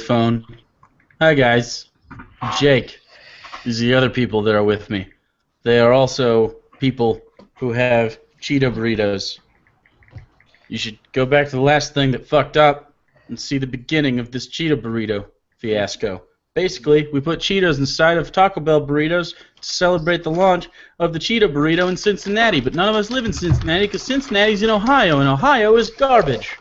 phone. Hi guys. Jake. These are the other people that are with me. They are also people who have Cheeto burritos. You should go back to the last thing that fucked up and see the beginning of this Cheeto burrito fiasco. Basically, we put Cheetos inside of Taco Bell burritos to celebrate the launch of the Cheeto burrito in Cincinnati, but none of us live in Cincinnati because Cincinnati's in Ohio, and Ohio is garbage.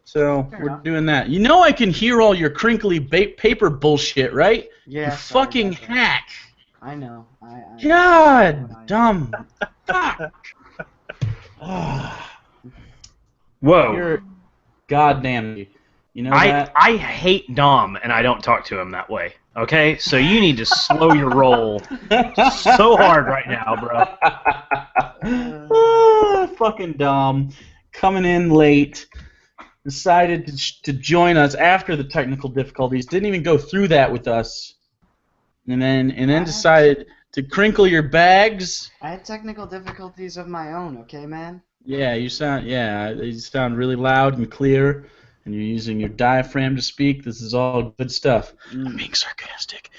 So we're doing that. You know I can hear all your crinkly paper bullshit, right? Yeah. You fucking hack. I know. God, dumb. Whoa. You're goddamn. You know that? I hate Dom, and I don't talk to him that way. Okay, so you need to slow your roll so hard right now, bro. Fucking Dom, coming in late, decided to join us after the technical difficulties. Didn't even go through that with us, and then decided to crinkle your bags. I had technical difficulties of my own. Okay, man. Yeah, you sound really loud and clear. And you're using your diaphragm to speak. This is all good stuff. I'm being sarcastic.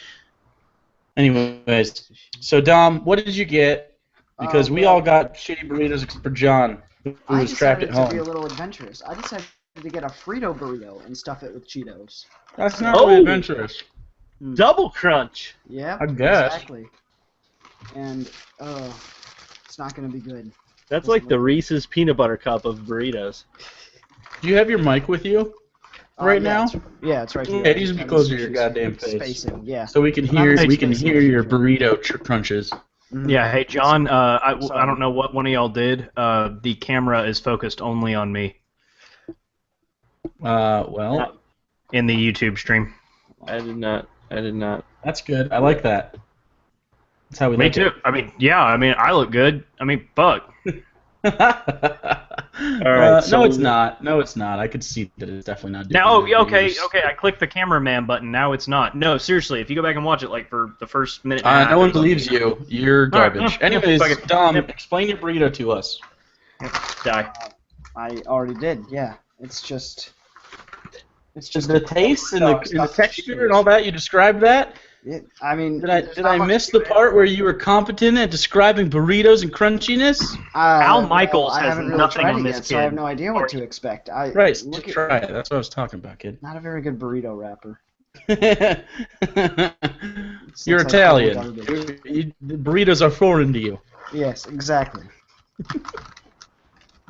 Anyways, so Dom, what did you get? Because we all got shitty burritos except for John, who was trapped at home. I decided to be a little adventurous. I decided to get a Frito burrito and stuff it with Cheetos. That's not really adventurous. Double crunch. Yeah, I guess. Exactly. And it's not gonna be good. That's like the Reese's peanut butter cup of burritos. Do you have your mic with you right now? It's right here. Yeah, it needs to be closer to your goddamn face. Spacing, yeah. So we can hear your burrito crunches. Yeah, hey John, I don't know what one of y'all did. The camera is focused only on me. Well, in the YouTube stream. I did not. That's good. I like that. That's how we Me like too. it. I mean, yeah. I mean, I look good. I mean, fuck. All right. No, it's not. No, it's not. I could see that it's definitely not. Now, okay. I clicked the cameraman button. Now it's not. No, seriously. If you go back and watch it, like for the first minute. And a half no one believes you. You're garbage. Right, Anyways, Dom, explain your burrito to us. Die. I already did. Yeah. It's just The taste and the texture and all that. You described that. I mean, did I miss the part where you were competent at describing burritos and crunchiness? Al Michaels I has haven't really nothing tried on it this yet, kid. so I have no idea what to expect. Right, just try it. That's what I was talking about, kid. Not a very good burrito wrapper. You're Italian. The burritos are foreign to you. Yes, exactly.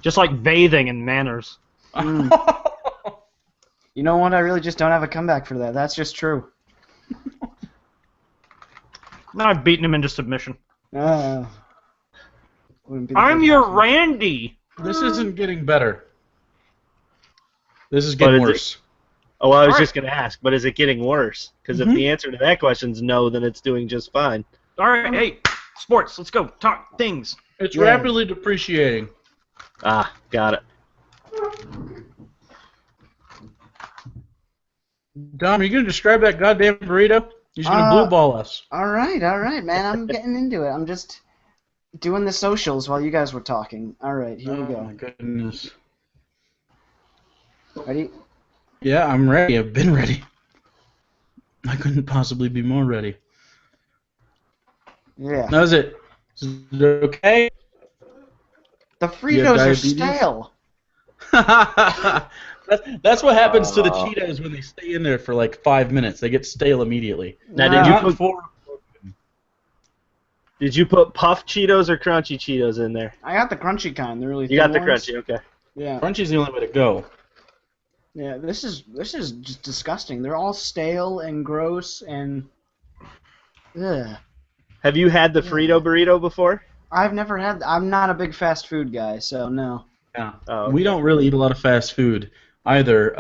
Just like bathing in manners. You know what? I really just don't have a comeback for that. That's just true. I've beaten him into submission. I'm your Randy. This isn't getting better. This is getting worse. Oh, well, I was just going to ask, but is it getting worse? Because if the answer to that question is no, then it's doing just fine. All right, hey, sports, let's go. Talk things. It's rapidly depreciating. Ah, got it. Dom, are you going to describe that goddamn burrito? He's going to blue ball us. All right, man. I'm getting into it. I'm just doing the socials while you guys were talking. All right, here we go. Oh, my goodness. Ready? Yeah, I'm ready. I've been ready. I couldn't possibly be more ready. Yeah. Now, is it okay? The Fritos are stale. That's what happens to the Cheetos when they stay in there for like 5 minutes. They get stale immediately. Now, did you put puffed Cheetos or crunchy Cheetos in there? I got the crunchy kind. They're really You got the ones. crunchy, okay. Yeah. Crunchy's the only way to go. Yeah, this is just disgusting. They're all stale and gross and. Ugh. Have you had the Frito burrito before? I've never had. I'm not a big fast food guy, so no. Yeah. Oh, We don't really eat a lot of fast food either.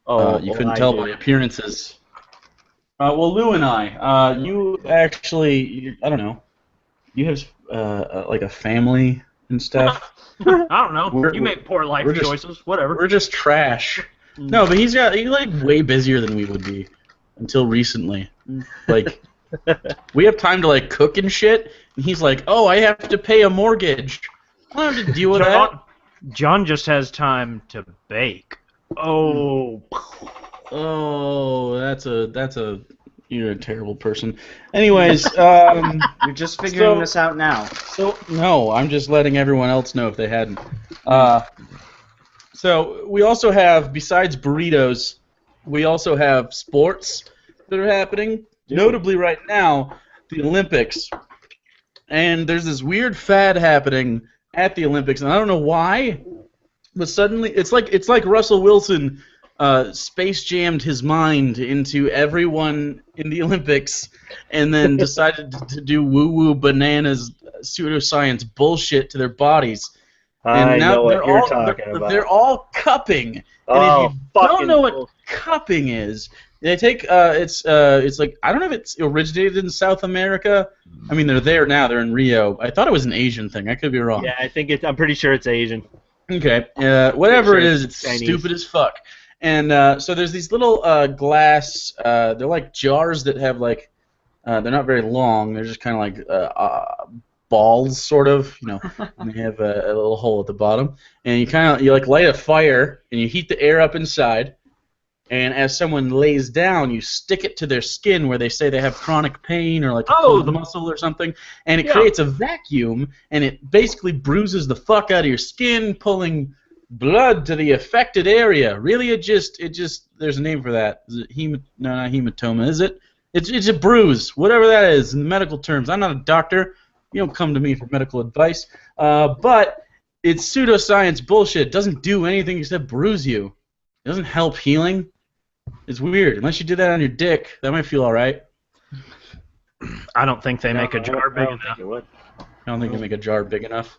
You couldn't tell by appearances. Well, Lou and I, you actually, I don't know, you have like a family and stuff. I don't know. You make poor life choices. Whatever. We're just trash. No, but he's like way busier than we would be until recently. Like, we have time to like cook and shit, and he's like, oh, I have to pay a mortgage. I don't have to deal with that. John just has time to bake. Oh. Oh, you're a terrible person. Anyways, You're just figuring so this out now. no, I'm just letting everyone else know if they hadn't. Uh, so we also have, besides burritos, we also have sports that are happening. Notably, right now, the Olympics, and there's this weird fad happening at the Olympics, and I don't know why, but suddenly it's like Russell Wilson space jammed his mind into everyone in the Olympics, and then decided to do woo-woo bananas pseudoscience bullshit to their bodies. And I now know what you're talking about. they're all cupping. And Oh, if you fucking don't know what bull- cupping is, they take it's like, I don't know if it's originated in South America. I mean, they're there now. They're in Rio. I thought it was an Asian thing. I could be wrong. Yeah, I think I'm pretty sure it's Asian. Okay. Whatever it Sure, is, it's Chinese. stupid as fuck. And so there's these little glass. They're like jars that have like. They're not very long. They're just kind of like balls, sort of. You know, and they have a little hole at the bottom. And you like light a fire and you heat the air up inside. And as someone lays down, you stick it to their skin where they say they have chronic pain or like a pulled muscle or something, and it creates a vacuum, and it basically bruises the fuck out of your skin, pulling blood to the affected area. Really, it just there's a name for that. Is it no, not hematoma, is it? It's a bruise, whatever that is in medical terms. I'm not a doctor. You don't come to me for medical advice. But it's pseudoscience bullshit. It doesn't do anything except bruise you. It doesn't help healing. It's weird. Unless you did that on your dick, that might feel all right. I don't think they make a jar big enough. I don't think they make a jar big enough.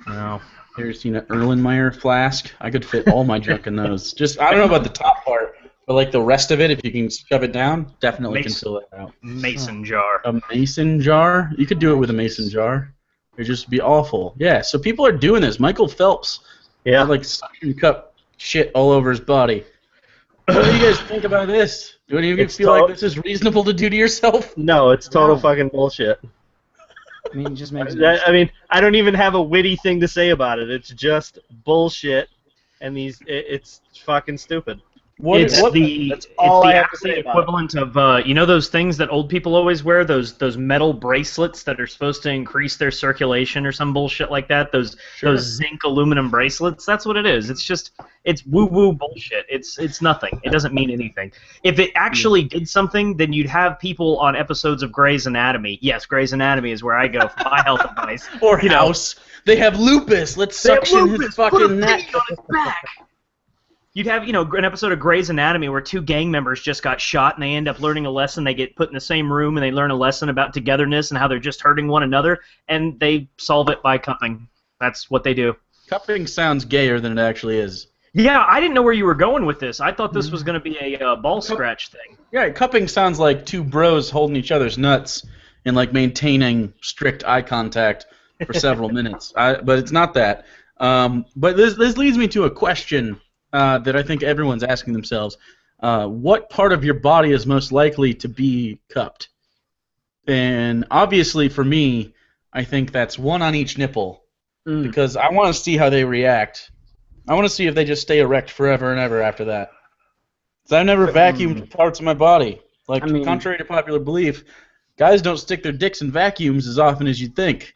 No. You ever seen an Erlenmeyer flask? I could fit all my junk in those. Just, I don't know about the top part, but like the rest of it, if you can shove it down, definitely can fill it out. Mason jar. A mason jar? You could do it with a mason jar. It'd just be awful. Yeah, so people are doing this. Michael Phelps had like suction cup shit all over his body. What do you guys think about this? Do any of you feel like this is reasonable to do to yourself? No, it's total fucking bullshit. I mean, it just makes I mean, I don't even have a witty thing to say about it. It's just bullshit, and it's fucking stupid. It's the athlete equivalent of you know those things that old people always wear, those metal bracelets that are supposed to increase their circulation or some bullshit like that. Those zinc aluminum bracelets. That's what it is. It's woo woo bullshit. It's nothing. It doesn't mean anything. If it actually did something, then you'd have people on episodes of Grey's Anatomy. Yes, Grey's Anatomy is where I go for my health advice. Or House. They have lupus. Let's suction his fucking neck. On his back. You'd have, an episode of Grey's Anatomy where two gang members just got shot and they end up learning a lesson. They get put in the same room and they learn a lesson about togetherness and how they're just hurting one another, and they solve it by cupping. That's what they do. Cupping sounds gayer than it actually is. Yeah, I didn't know where you were going with this. I thought this was going to be a ball scratch thing. Yeah, cupping sounds like two bros holding each other's nuts and like maintaining strict eye contact for several minutes. But it's not that. But this leads me to a question that I think everyone's asking themselves. What part of your body is most likely to be cupped? And obviously for me, I think that's one on each nipple because I want to see how they react. I want to see if they just stay erect forever and ever after that. Because I've never vacuumed parts of my body. Like, contrary to popular belief, guys don't stick their dicks in vacuums as often as you'd think.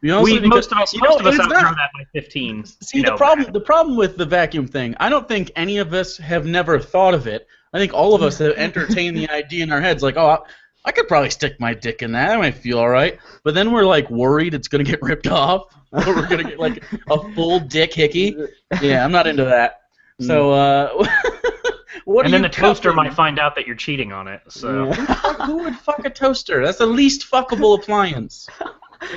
Most of us outgrow that by 15. See, the problem with the vacuum thing, I don't think any of us have never thought of it. I think all of us have entertained the idea in our heads, like, oh, I could probably stick my dick in that. That might feel all right. But then we're, like, worried it's going to get ripped off, or we're going to get, like, a full dick hickey. Yeah, I'm not into that. So, what and then the toaster might find out that you're cheating on it. So who would fuck a toaster? That's the least fuckable appliance.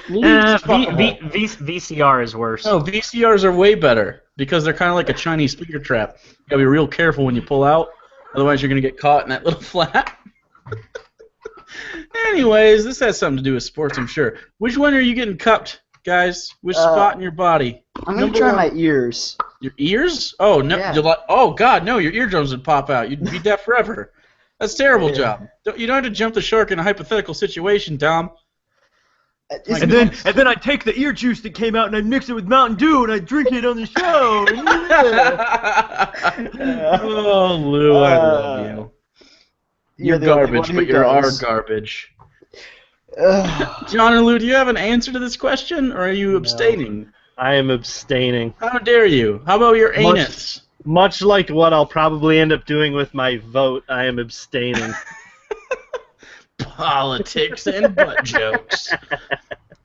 VCR is worse. No, VCRs are way better because they're kind of like a Chinese speaker trap. You gotta be real careful when you pull out, otherwise you're gonna get caught in that little flap. Anyways, this has something to do with sports, I'm sure. Which one are you getting cupped, guys? Which spot in your body? I'm gonna try my ears. Your ears? Oh no! Yeah. You're like, oh God, no! Your eardrums would pop out. You'd be deaf forever. That's a terrible job. You don't have to jump the shark in a hypothetical situation, Tom. And then I take the ear juice that came out and I mix it with Mountain Dew and I drink it on the show. Oh, Lou, I love you. You're garbage, but you're our garbage. John or Lou, do you have an answer to this question, or are you abstaining? I am abstaining. How dare you? How about your anus? Much like what I'll probably end up doing with my vote, I am abstaining. Politics and butt jokes.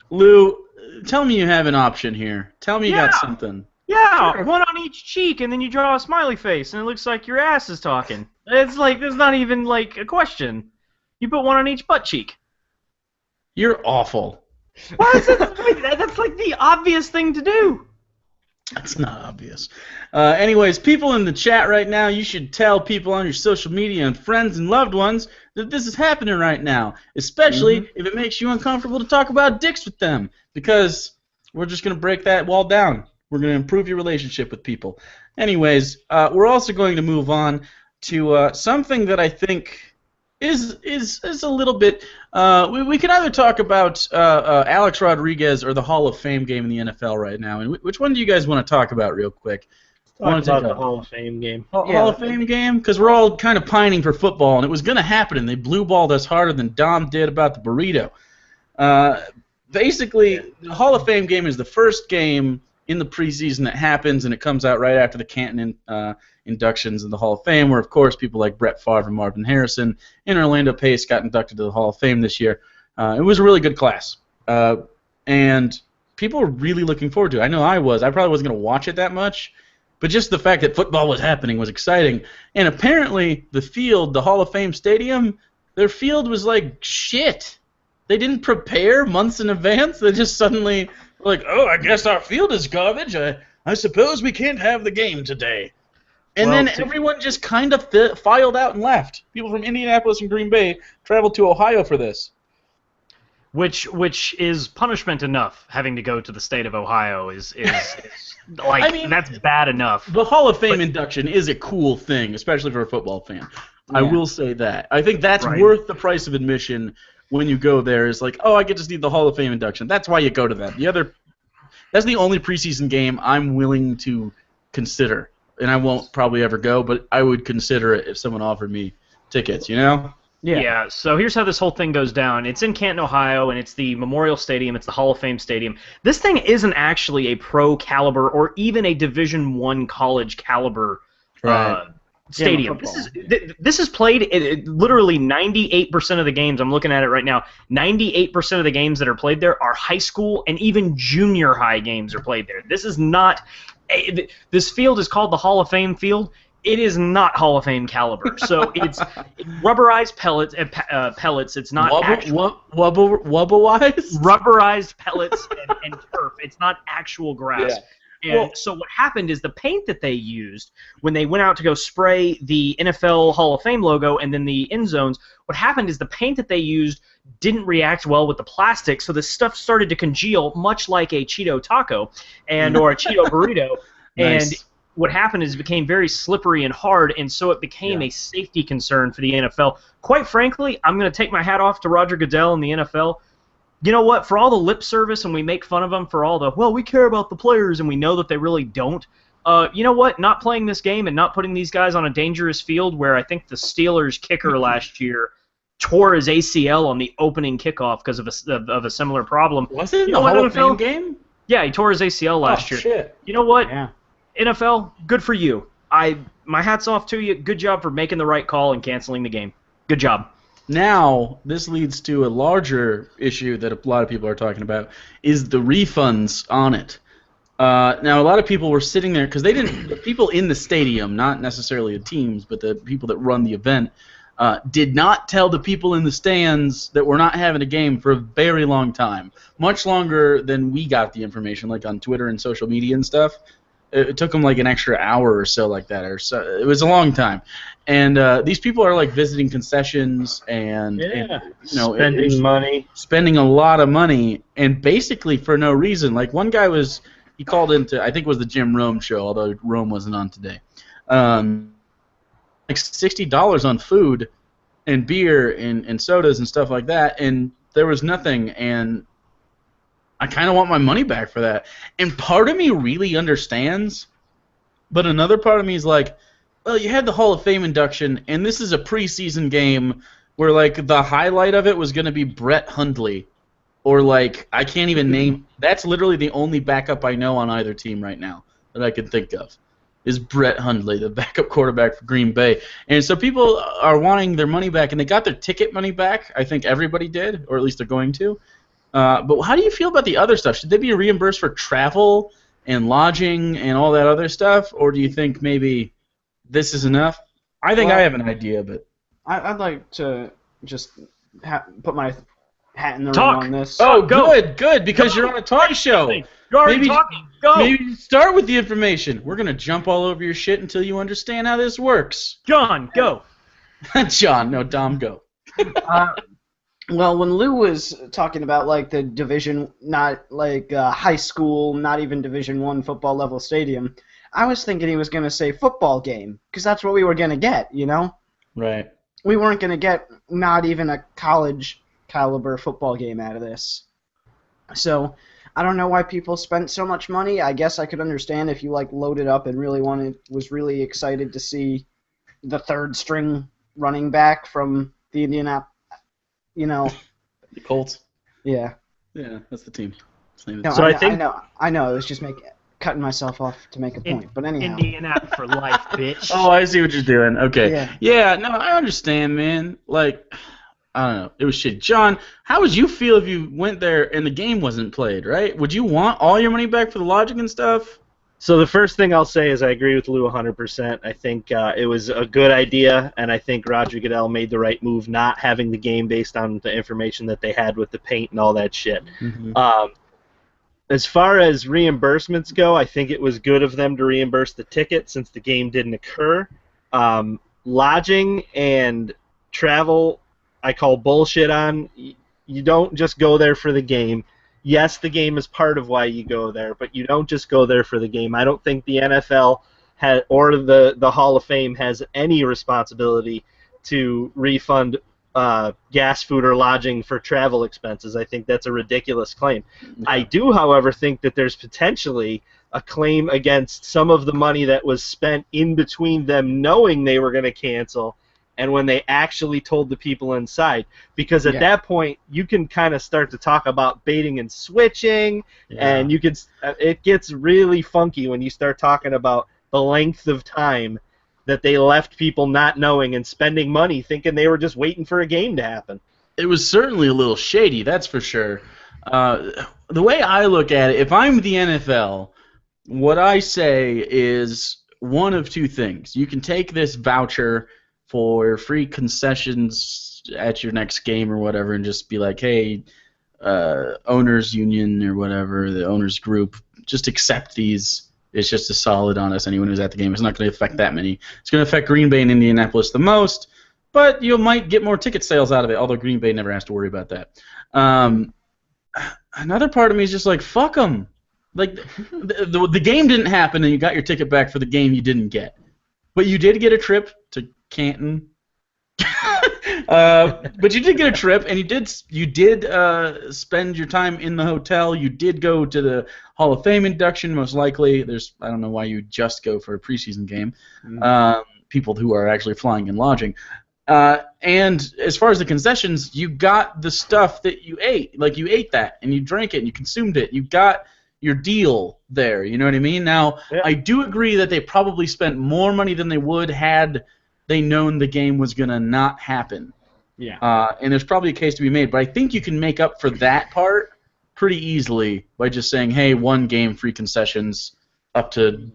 Lou, tell me you have an option here. Tell me you got something. Yeah, sure. One on each cheek, and then you draw a smiley face, and it looks like your ass is talking. It's like, there's not even, like, a question. You put one on each butt cheek. You're awful. Why is it? That's like the obvious thing to do. That's not obvious. Anyways, people in the chat right now, you should tell people on your social media and friends and loved ones that this is happening right now, especially if it makes you uncomfortable to talk about dicks with them, because we're just going to break that wall down. We're going to improve your relationship with people. Anyways, we're also going to move on to something that I think is a little bit. We could either talk about Alex Rodriguez or the Hall of Fame game in the NFL right now. And which one do you guys want to talk about real quick? Talk about the Hall of Fame game. Hall of Fame game? Because we're all kind of pining for football, and it was going to happen, and they blue-balled us harder than Dom did about the burrito. Basically, the Hall of Fame game is the first game in the preseason that happens, and it comes out right after the Canton inductions in the Hall of Fame, where, of course, people like Brett Favre and Marvin Harrison and Orlando Pace got inducted to the Hall of Fame this year. It was a really good class, and people were really looking forward to it. I know I was. I probably wasn't going to watch it that much, but just the fact that football was happening was exciting. And apparently the field, the Hall of Fame stadium, their field was like shit. They didn't prepare months in advance. They just suddenly were like, oh, I guess our field is garbage. I suppose we can't have the game today. And then everyone just kind of filed out and left. People from Indianapolis and Green Bay traveled to Ohio for this. Which is punishment enough. Having to go to the state of Ohio is like, I mean, that's bad enough. The Hall of Fame induction is a cool thing, especially for a football fan. Yeah. I will say that. I think that's worth the price of admission when you go there. Is like, oh, I get to see the Hall of Fame induction. That's why you go to that. That's the only preseason game I'm willing to consider. And I won't probably ever go, but I would consider it if someone offered me tickets, you know? Yeah, so here's how this whole thing goes down. It's in Canton, Ohio, and it's the Memorial Stadium. It's the Hall of Fame Stadium. This thing isn't actually a pro caliber or even a Division I college caliber stadium. This is played literally 98% of the games. I'm looking at it right now. 98% of the games that are played there are high school and even junior high games are played there. This is not. This field is called the Hall of Fame field. It is not Hall of Fame caliber. So it's rubberized pellets. It's not Wubba-wise? Rubberized pellets and turf. It's not actual grass. Yeah. And so what happened is the paint that they used when they went out to go spray the NFL Hall of Fame logo and then the end zones, what happened is the paint that they used didn't react well with the plastic, so the stuff started to congeal much like a Cheeto taco or a Cheeto burrito. Nice. And what happened is it became very slippery and hard, and so it became a safety concern for the NFL. Quite frankly, I'm going to take my hat off to Roger Goodell and the NFL. You know what? For all the lip service and we make fun of them for all the, well, we care about the players and we know that they really don't. You know what? Not playing this game and not putting these guys on a dangerous field where I think the Steelers kicker last year tore his ACL on the opening kickoff because of a similar problem. Was it in the Hall of Fame game? Yeah, he tore his ACL last year. Shit. You know what? Yeah. NFL, good for you. My hat's off to you. Good job for making the right call and canceling the game. Good job. Now, this leads to a larger issue that a lot of people are talking about, is the refunds on it. Now, a lot of people were sitting there, because the people in the stadium, not necessarily the teams, but the people that run the event, did not tell the people in the stands that we're not having a game for a very long time. Much longer than we got the information, like on Twitter and social media and stuff. It took them like an extra hour or so like that. It was a long time. And these people are like visiting concessions and spending a lot of money, and basically for no reason. Like one guy he called into, I think it was the Jim Rome show, although Rome wasn't on today. Like $60 on food and beer and sodas and stuff like that, and there was nothing. And I kind of want my money back for that. And part of me really understands, but another part of me is like, well, you had the Hall of Fame induction, and this is a preseason game where, like, the highlight of it was going to be Brett Hundley. Or, like, I can't even name... That's literally the only backup I know on either team right now that I can think of, is Brett Hundley, the backup quarterback for Green Bay. And so people are wanting their money back, and they got their ticket money back. I think everybody did, or at least they're going to. But how do you feel about the other stuff? Should they be reimbursed for travel and lodging and all that other stuff, or do you think maybe this is enough? I think I have an idea, but I'd like to just put my hat in the ring Talk. on this. oh, good, because you're on a talk show. You're already talking. Go. Maybe start with the information. We're gonna jump all over your shit until you understand how this works. John, go. John, no, Dom, go. Well, when Lou was talking about like the division, not like high school, not even Division I football level stadium, I was thinking he was going to say football game, because that's what we were going to get, you know? Right. We weren't going to get not even a college caliber football game out of this. So I don't know why people spent so much money. I guess I could understand if you like loaded up and was really excited to see the third string running back from the Indianapolis. You know, The Colts. yeah. Yeah, that's the team. No, So I I think- know. I was just cutting myself off to make a point. But anyhow, Indianapolis for life, bitch. Oh, I see what you're doing. Okay. Yeah. Yeah, no, I understand, man. Like, I don't know. It was shit. John, how would you feel if you went there and the game wasn't played, right? Would you want all your money back for the lodging and stuff? So the first thing I'll say is I agree with Lou 100%. I think it was a good idea, and I think Roger Goodell made the right move not having the game based on the information that they had with the paint and all that shit. Mm-hmm. As far as reimbursements go, I think it was good of them to reimburse the ticket since the game didn't occur. Lodging and travel, I call bullshit on. You don't just go there for the game. Yes, the game is part of why you go there, but you don't just go there for the game. I don't think the NFL or the Hall of Fame has any responsibility to refund gas, food, or lodging for travel expenses. I think that's a ridiculous claim. Yeah. I do, however, think that there's potentially a claim against some of the money that was spent in between them knowing they were going to cancel and when they actually told the people inside. Because at that point, you can kind of start to talk about baiting and switching, and you can. It gets really funky when you start talking about the length of time that they left people not knowing and spending money thinking they were just waiting for a game to happen. It was certainly a little shady, that's for sure. The way I look at it, if I'm the NFL, what I say is one of two things. You can take this voucher for free concessions at your next game or whatever and just be like, hey, owners union or whatever, the owners group, just accept these. It's just a solid on us, anyone who's at the game. It's not going to affect that many. It's going to affect Green Bay and Indianapolis the most, but you might get more ticket sales out of it, although Green Bay never has to worry about that. Another part of me is just like, fuck them. Like, the game didn't happen and you got your ticket back for the game you didn't get. But you did get a trip to Canton. But you did get a trip, and you did spend your time in the hotel. You did go to the Hall of Fame induction, most likely. I don't know why you just go for a preseason game. People who are actually flying and lodging. And as far as the concessions, you got the stuff that you ate. Like, you ate that, and you drank it, and you consumed it. You got your deal there, you know what I mean? Now, I do agree that they probably spent more money than they would had they known the game was going to not happen. Yeah. And there's probably a case to be made, but I think you can make up for that part pretty easily by just saying, hey, one game, free concessions, up to,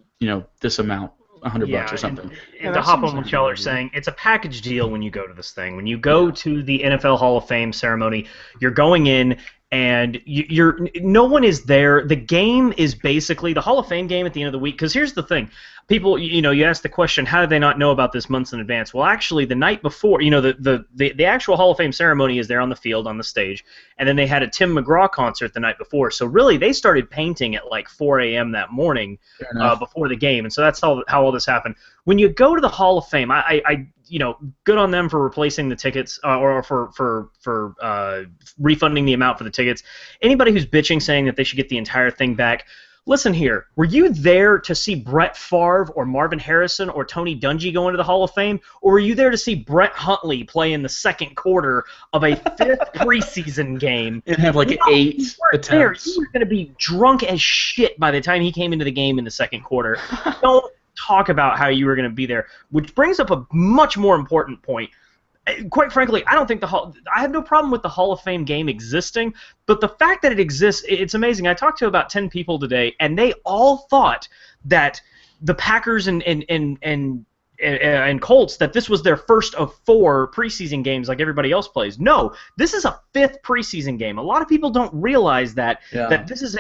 this amount. $100 or something. And to hop on what y'all are saying, it's a package deal when you go to this thing. When you go to the NFL Hall of Fame ceremony, you're going in and no one is there. The game is basically the Hall of Fame game at the end of the week. Because here's the thing. People, you ask the question, how did they not know about this months in advance? Well, actually, the night before, the actual Hall of Fame ceremony is there on the field, on the stage, and then they had a Tim McGraw concert the night before. So really, they started painting at like 4 a.m. that morning before the game, and so that's how all this happened. When you go to the Hall of Fame, I good on them for replacing the tickets or for refunding the amount for the tickets. Anybody who's bitching saying that they should get the entire thing back, listen here. Were you there to see Brett Favre or Marvin Harrison or Tony Dungy go into the Hall of Fame, or were you there to see Brett Huntley play in the second quarter of a 5th preseason game and have like 8 attempts? You were going to be drunk as shit by the time he came into the game in the second quarter. Don't talk about how you were going to be there, which brings up a much more important point. Quite frankly, I don't think I have no problem with the Hall of Fame game existing, but the fact that it exists, it's amazing. I talked to about 10 people today, and they all thought that the Packers and Colts, that this was their first of 4 preseason games like everybody else plays. No, this is a 5th preseason game. A lot of people don't realize that this is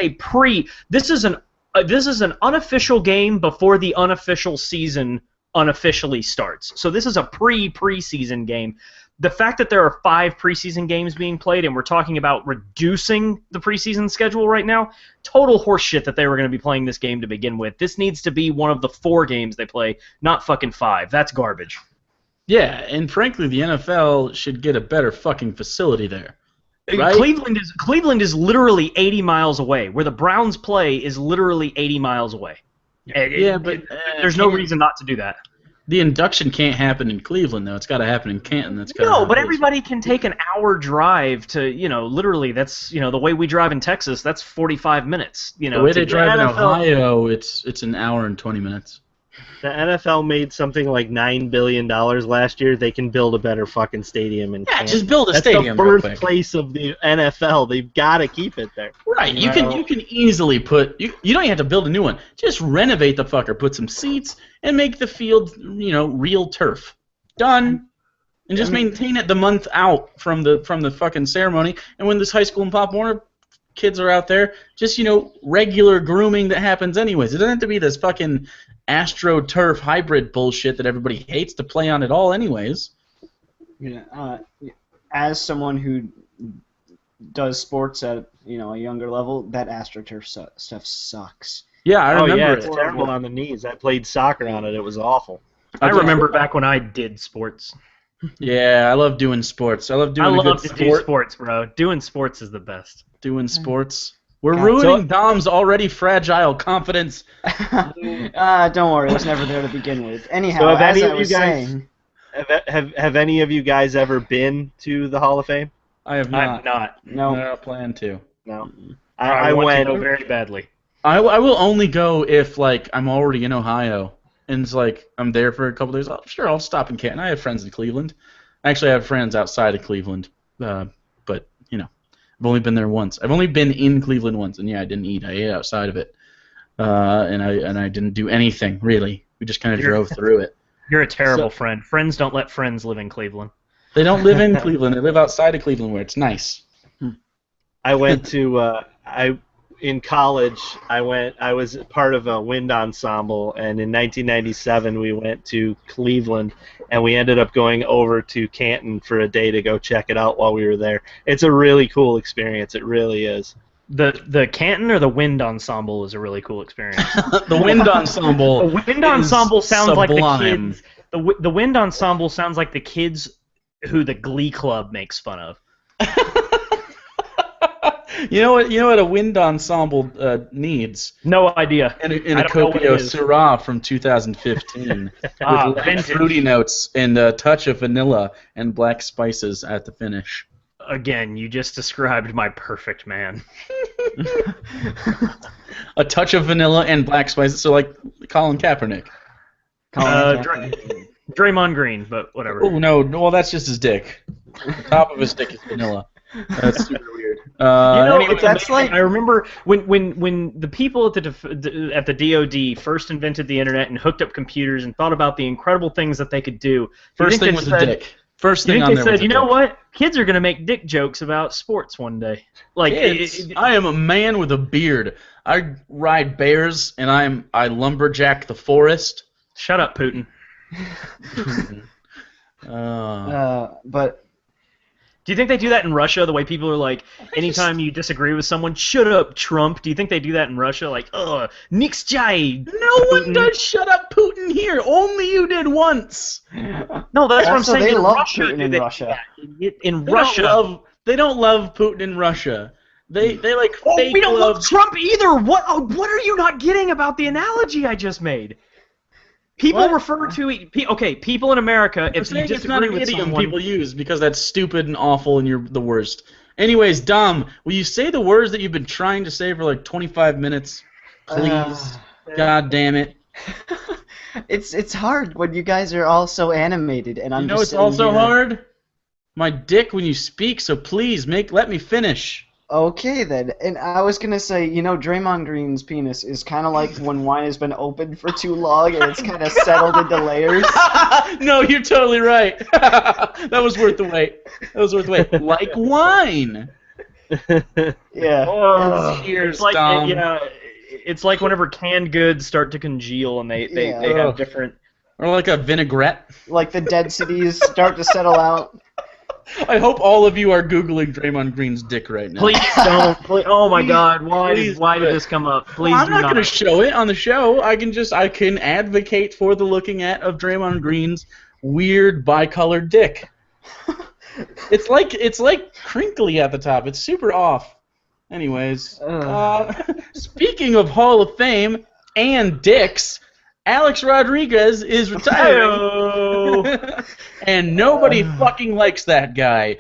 this is an unofficial game before the unofficial season unofficially starts. So this is a preseason game. The fact that there are 5 preseason games being played and we're talking about reducing the preseason schedule right now, total horseshit that they were going to be playing this game to begin with. This needs to be one of the 4 games they play, not fucking 5. That's garbage. Yeah, and frankly, the NFL should get a better fucking facility there. Right? Cleveland is literally 80 miles away. Where the Browns play is literally 80 miles away. But there's no reason not to do that. The induction can't happen in Cleveland, though. It's got to happen in Canton. But everybody can take an hour drive to, literally, that's, the way we drive in Texas, that's 45 minutes. The way they drive in Ohio, it's an hour and 20 minutes. The NFL made something like $9 billion last year. They can build a better fucking stadium in Canton. Just build a stadium. That's the birthplace of the NFL. They've got to keep it there. Right. You can easily put. You don't even have to build a new one. Just renovate the fucker. Put some seats and make the field, real turf. Done. And just maintain it the month out from the fucking ceremony. And when this high school and Pop Warner kids are out there, just regular grooming that happens anyways. It doesn't have to be this fucking AstroTurf hybrid bullshit that everybody hates to play on at all anyways. As someone who does sports at a younger level, that AstroTurf stuff sucks. Yeah, I remember. Yeah, it's terrible on the knees. I played soccer on it. It was awful. I remember back when I did sports. Yeah, I love doing sports. I love do sports, bro. Doing sports is the best. Doing sports. We're ruining Dom's already fragile confidence. Don't worry, it was never there to begin with. Anyhow, have any of you guys ever been to the Hall of Fame? I have not. I have not. No. I don't plan to. No. I want to go very badly. I will only go if I'm already in Ohio and it's I'm there for a couple days. Sure, I'll stop in Canton. I have friends in Cleveland. Actually, I have friends outside of Cleveland, but I've only been there once. I've only been in Cleveland once, and I didn't eat. I ate outside of it, and I didn't do anything really. We just kind of drove through it. You're a terrible friend. Friends don't let friends live in Cleveland. They don't live in Cleveland. They live outside of Cleveland, where it's nice. I went to in college. I was part of a wind ensemble, and in 1997 we went to Cleveland, and we ended up going over to Canton for a day to go check it out while we were there. It's a really cool experience. It really is. The Canton or the wind ensemble is a really cool experience. The wind ensemble. The wind ensemble sounds sublime. Like the kids. The wind ensemble sounds like the kids who the Glee Club makes fun of. You know what a wind ensemble needs? No idea. In a Copio Syrah from 2015 with fruity notes and a touch of vanilla and black spices at the finish. Again, you just described my perfect man. A touch of vanilla and black spices, so like Colin Kaepernick. Draymond Green, but whatever. Oh no, well that's just his dick. The top of his dick is vanilla. That's super weird. Anyway, that's like I remember when the people at the DoD first invented the internet and hooked up computers and thought about the incredible things that they could do. First thing was a dick. First thing on there was a dick. They said, you know what? Kids are gonna make dick jokes about sports one day. Like I am a man with a beard. I ride bears and I lumberjack the forest. Shut up, Putin. But do you think they do that in Russia? The way people are like, anytime you disagree with someone, shut up, Trump. Do you think they do that in Russia? Like, nix chai. No one does shut up, Putin didn't hear. Only you did once. No, that's what I'm saying. They in love Russia, Putin in Russia. In Russia, They don't love Putin in Russia. They like fake we don't love love Trump either. What are you not getting about the analogy I just made? People What? refer to people in America. I'm If you saying it's not disagree an with idiom someone, people use because that's stupid and awful and you're the worst. Anyways, Dom, will you say the words that you've been trying to say for like 25 minutes? Please. God damn it. It's hard when you guys are all so animated, and I'm You know just it's sitting also here. hard? My dick when you speak, so please let me finish. Okay then, and I was gonna say, Draymond Green's penis is kind of like when wine has been open for too long and it's kind of settled into layers. No, you're totally right. That was worth the wait. Like wine. Yeah. Cheers, it's like Dom. it's like whenever canned goods start to congeal and they have different. Or like a vinaigrette. Like the dead cities start to settle out. I hope all of you are Googling Draymond Green's dick right now. Please don't. Oh my God! Why please did this come up? Please I'm do not going to show it on the show. I can advocate for the looking at of Draymond Green's weird bicolored dick. It's like crinkly at the top. It's super off. Anyways, speaking of Hall of Fame and dicks, Alex Rodriguez is retiring. And nobody fucking likes that guy.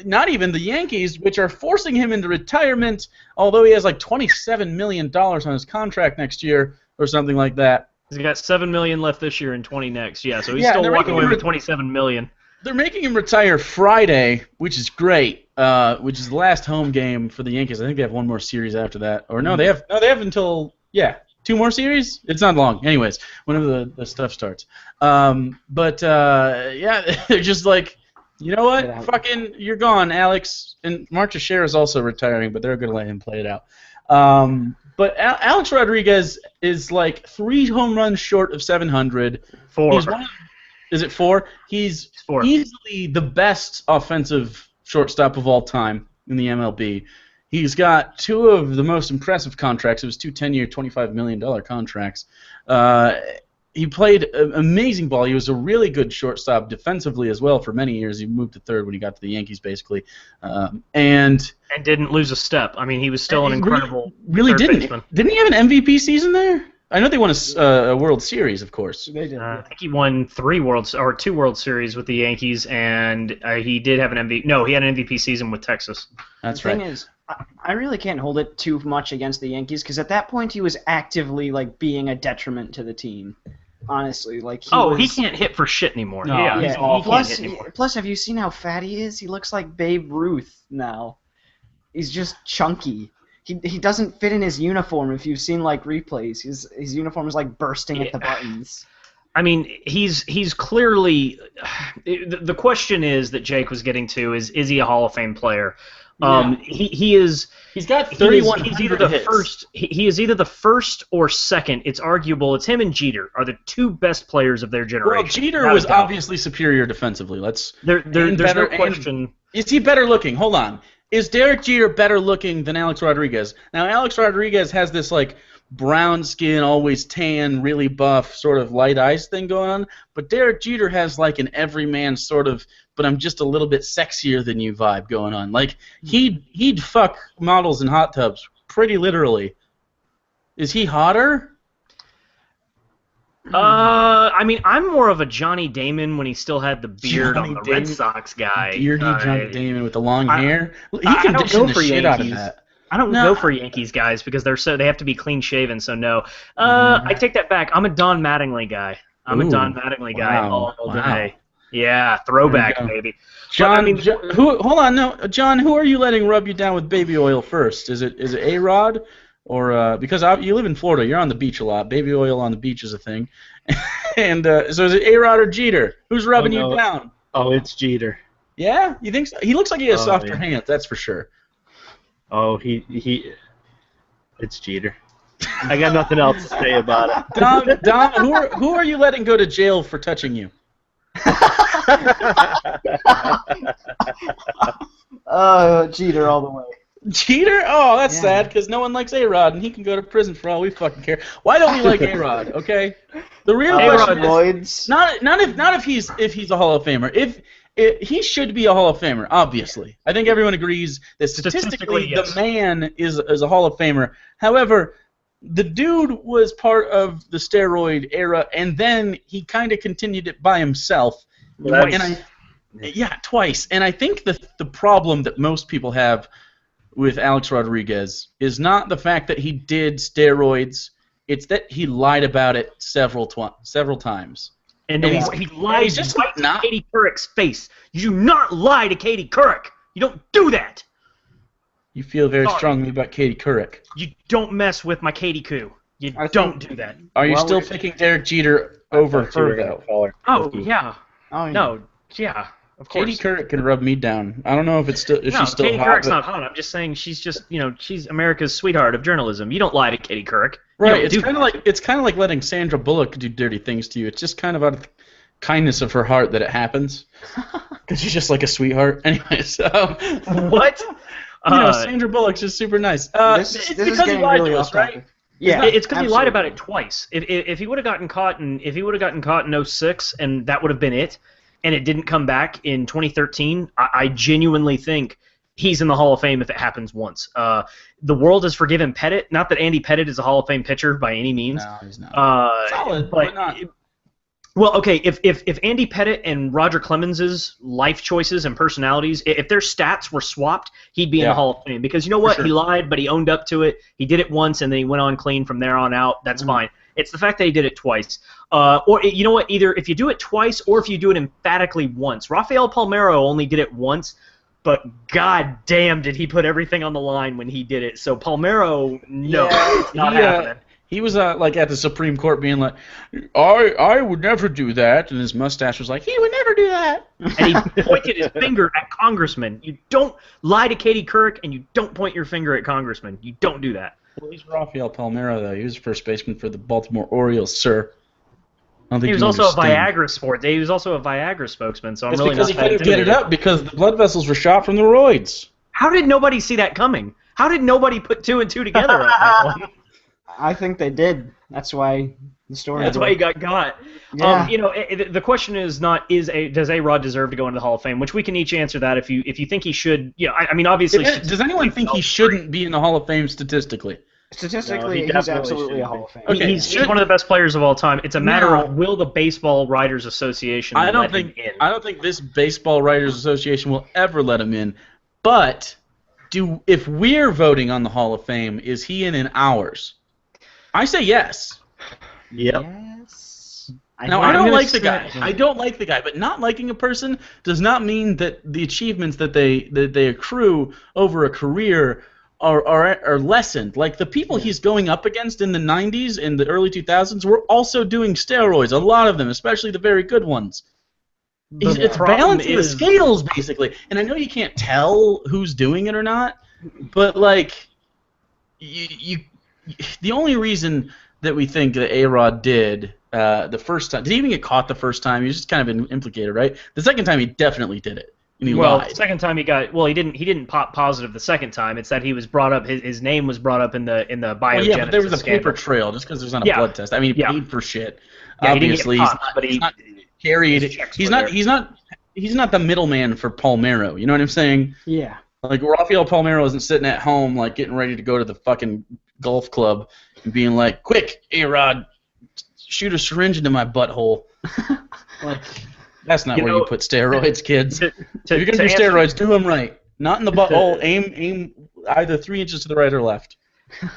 Not even the Yankees, which are forcing him into retirement, although he has like $27 million on his contract next year or something like that. He's got $7 million left this year and 20 next. Yeah, so he's still walking away with $27 million. They're making him retire Friday, which is great. Which is the last home game for the Yankees. I think they have one more series after that. Or they have until 2 more series? It's not long. Anyways, whenever the stuff starts. They're just like, you know what? Fucking, you're gone, Alex. And Mark Teixeira is also retiring, but they're going to let him play it out. But Alex Rodriguez is like 3 home runs short of 700. 4. Is it 4? He's 4. Easily the best offensive shortstop of all time in the MLB. He's got 2 of the most impressive contracts. It was 2 10-year, $25 million contracts. He played amazing ball. He was a really good shortstop defensively as well for many years. He moved to third when he got to the Yankees, basically. And didn't lose a step. I mean, he was still an incredible really third baseman. Didn't he have an MVP season there? I know they won a World Series, of course. They did. I think he won 2 World Series with the Yankees, and he did have an MVP. No, he had an MVP season with Texas. That's right. The thing is, I really can't hold it too much against the Yankees because at that point he was actively like being a detriment to the team. Honestly, like he can't hit for shit anymore. No, yeah. he's awful. He can't hit anymore. Plus, have you seen how fat he is? He looks like Babe Ruth now. He's just chunky. He doesn't fit in his uniform. If you've seen like replays, his uniform is like bursting at the buttons. I mean, he's clearly. The question is that Jake was getting to is he a Hall of Fame player? He is. He's got 31. He's either the first. He is either the first or second. It's arguable. It's him and Jeter are the 2 best players of their generation. Well, Jeter was obviously superior defensively. There's no question. Is he better looking? Hold on. Is Derek Jeter better looking than Alex Rodriguez? Now, Alex Rodriguez has this like brown skin, always tan, really buff, sort of light ice thing going on, but Derek Jeter has like an everyman sort of, but I'm just a little bit sexier than you vibe going on. Like he'd fuck models in hot tubs, pretty literally. Is he hotter? I mean, I'm more of a Johnny Damon when he still had the beard on the Red Sox guy. Beardy Johnny Damon with the long hair. He I can don't go the for shit Yankees. out of that. I don't go for Yankees guys because they have to be clean shaven. So no. I take that back. I'm a Don Mattingly guy. Don Mattingly guy all day. Yeah, throwback, baby. John, John, who are you letting rub you down with baby oil first? Is it A-Rod? Or because you live in Florida, you're on the beach a lot. Baby oil on the beach is a thing. And so is it A-Rod or Jeter? Who's rubbing you down? Oh, it's Jeter. Yeah? You think so? He looks like he has softer hands, that's for sure. Oh, it's Jeter. I got nothing else to say about it. Dom, who are you letting go to jail for touching you? Jeter all the way. Cheater? Oh, that's Yeah. sad because no one likes A-Rod and he can go to prison for all we fucking care. Why don't we like A-Rod? Okay, the real question is not if he's a Hall of Famer. If he should be a Hall of Famer, obviously. I think everyone agrees that statistically yes. the man is a Hall of Famer. However, the dude was part of the steroid era, and then he kind of continued it by himself. Twice. And I think the problem that most people have with Alex Rodriguez is not the fact that he did steroids; it's that he lied about it several times. And he lied just right to Katie Couric's face. You do not lie to Katie Couric. You don't do that. You feel very strongly about Katie Couric. You don't mess with my Katie Coo. You don't do that. Are you still picking Derek Jeter over her, though? Oh, yeah. Oh, yeah. No, yeah. Of course. Katie Couric can rub me down. I don't know if she's still Katie hot. Couric's not hot. I'm just saying she's America's sweetheart of journalism. You don't lie to Katie Couric. Right. It's kind of like letting Sandra Bullock do dirty things to you. It's just kind of out of the kindness of her heart that it happens. Because she's just like a sweetheart. Anyways. What? Sandra Bullock's just super nice. This is getting really off topic. Right? Yeah, it's because he lied about it twice. If he would have gotten caught in 06 and that would have been it, and it didn't come back in 2013, I genuinely think he's in the Hall of Fame if it happens once. The world has forgiven Pettit. Not that Andy Pettit is a Hall of Fame pitcher by any means. No, he's not. Solid, but not. Well, okay, if Andy Pettit and Roger Clemens's life choices and personalities, if their stats were swapped, he'd be in the Hall of Fame. Because you know what? Sure. He lied, but he owned up to it. He did it once, and then he went on clean from there on out. That's fine. It's the fact that he did it twice. Or you know what? Either if you do it twice or if you do it emphatically once. Rafael Palmeiro only did it once, but god damn did he put everything on the line when he did it. So Palmeiro, no, it's not happening. He was like at the Supreme Court being like, I would never do that, and his mustache was like, he would never do that. And he pointed his finger at congressmen. You don't lie to Katie Couric, and you don't point your finger at congressmen. You don't do that. Well, he's Rafael Palmeiro, though. He was first baseman for the Baltimore Orioles, sir. He was also a Viagra sport. He was also a Viagra spokesman, so I'm really not. Because he couldn't get it up because the blood vessels were shot from the roids. How did nobody see that coming? How did nobody put two and two together on that one? I think they did. That's why the story. That's why he got got. Yeah. The question is not does A-Rod deserve to go into the Hall of Fame, which we can each answer that if you think he should. I mean obviously. Does anyone think he shouldn't be in the Hall of Fame statistically? Statistically, he's absolutely a Hall of Fame. Okay, he's one of the best players of all time. It's a matter of will the Baseball Writers Association let him in? I don't think this Baseball Writers Association will ever let him in. But if we're voting on the Hall of Fame, is he in ours? I say yes. Yep. Yes. Now, I don't like the guy. I don't like the guy, but not liking a person does not mean that the achievements that they accrue over a career are lessened. Like the people he's going up against in the 90s and the early 2000s were also doing steroids. A lot of them, especially the very good ones. It's balancing the scales, basically. And I know you can't tell who's doing it or not, but like the only reason that we think that A-Rod did the first time, did he even get caught the first time? He was just kind of implicated, right? The second time he definitely did it. And he lied. The second time he didn't pop positive the second time. It's that he was brought up. His name was brought up in the biogenesis. Well, yeah, but there was a paper trail just because there's not a blood test. I mean, he paid for shit. Yeah, obviously, he's not carried. He's not the middleman for Palmeiro. You know what I'm saying? Yeah. Like Rafael Palmeiro isn't sitting at home like getting ready to go to the fucking golf club and being like, "Quick, A-Rod, shoot a syringe into my butthole." Like, that's not where you put steroids, kids. If you're gonna do steroids, do them right. Not in the butthole. Aim either 3 inches to the right or left.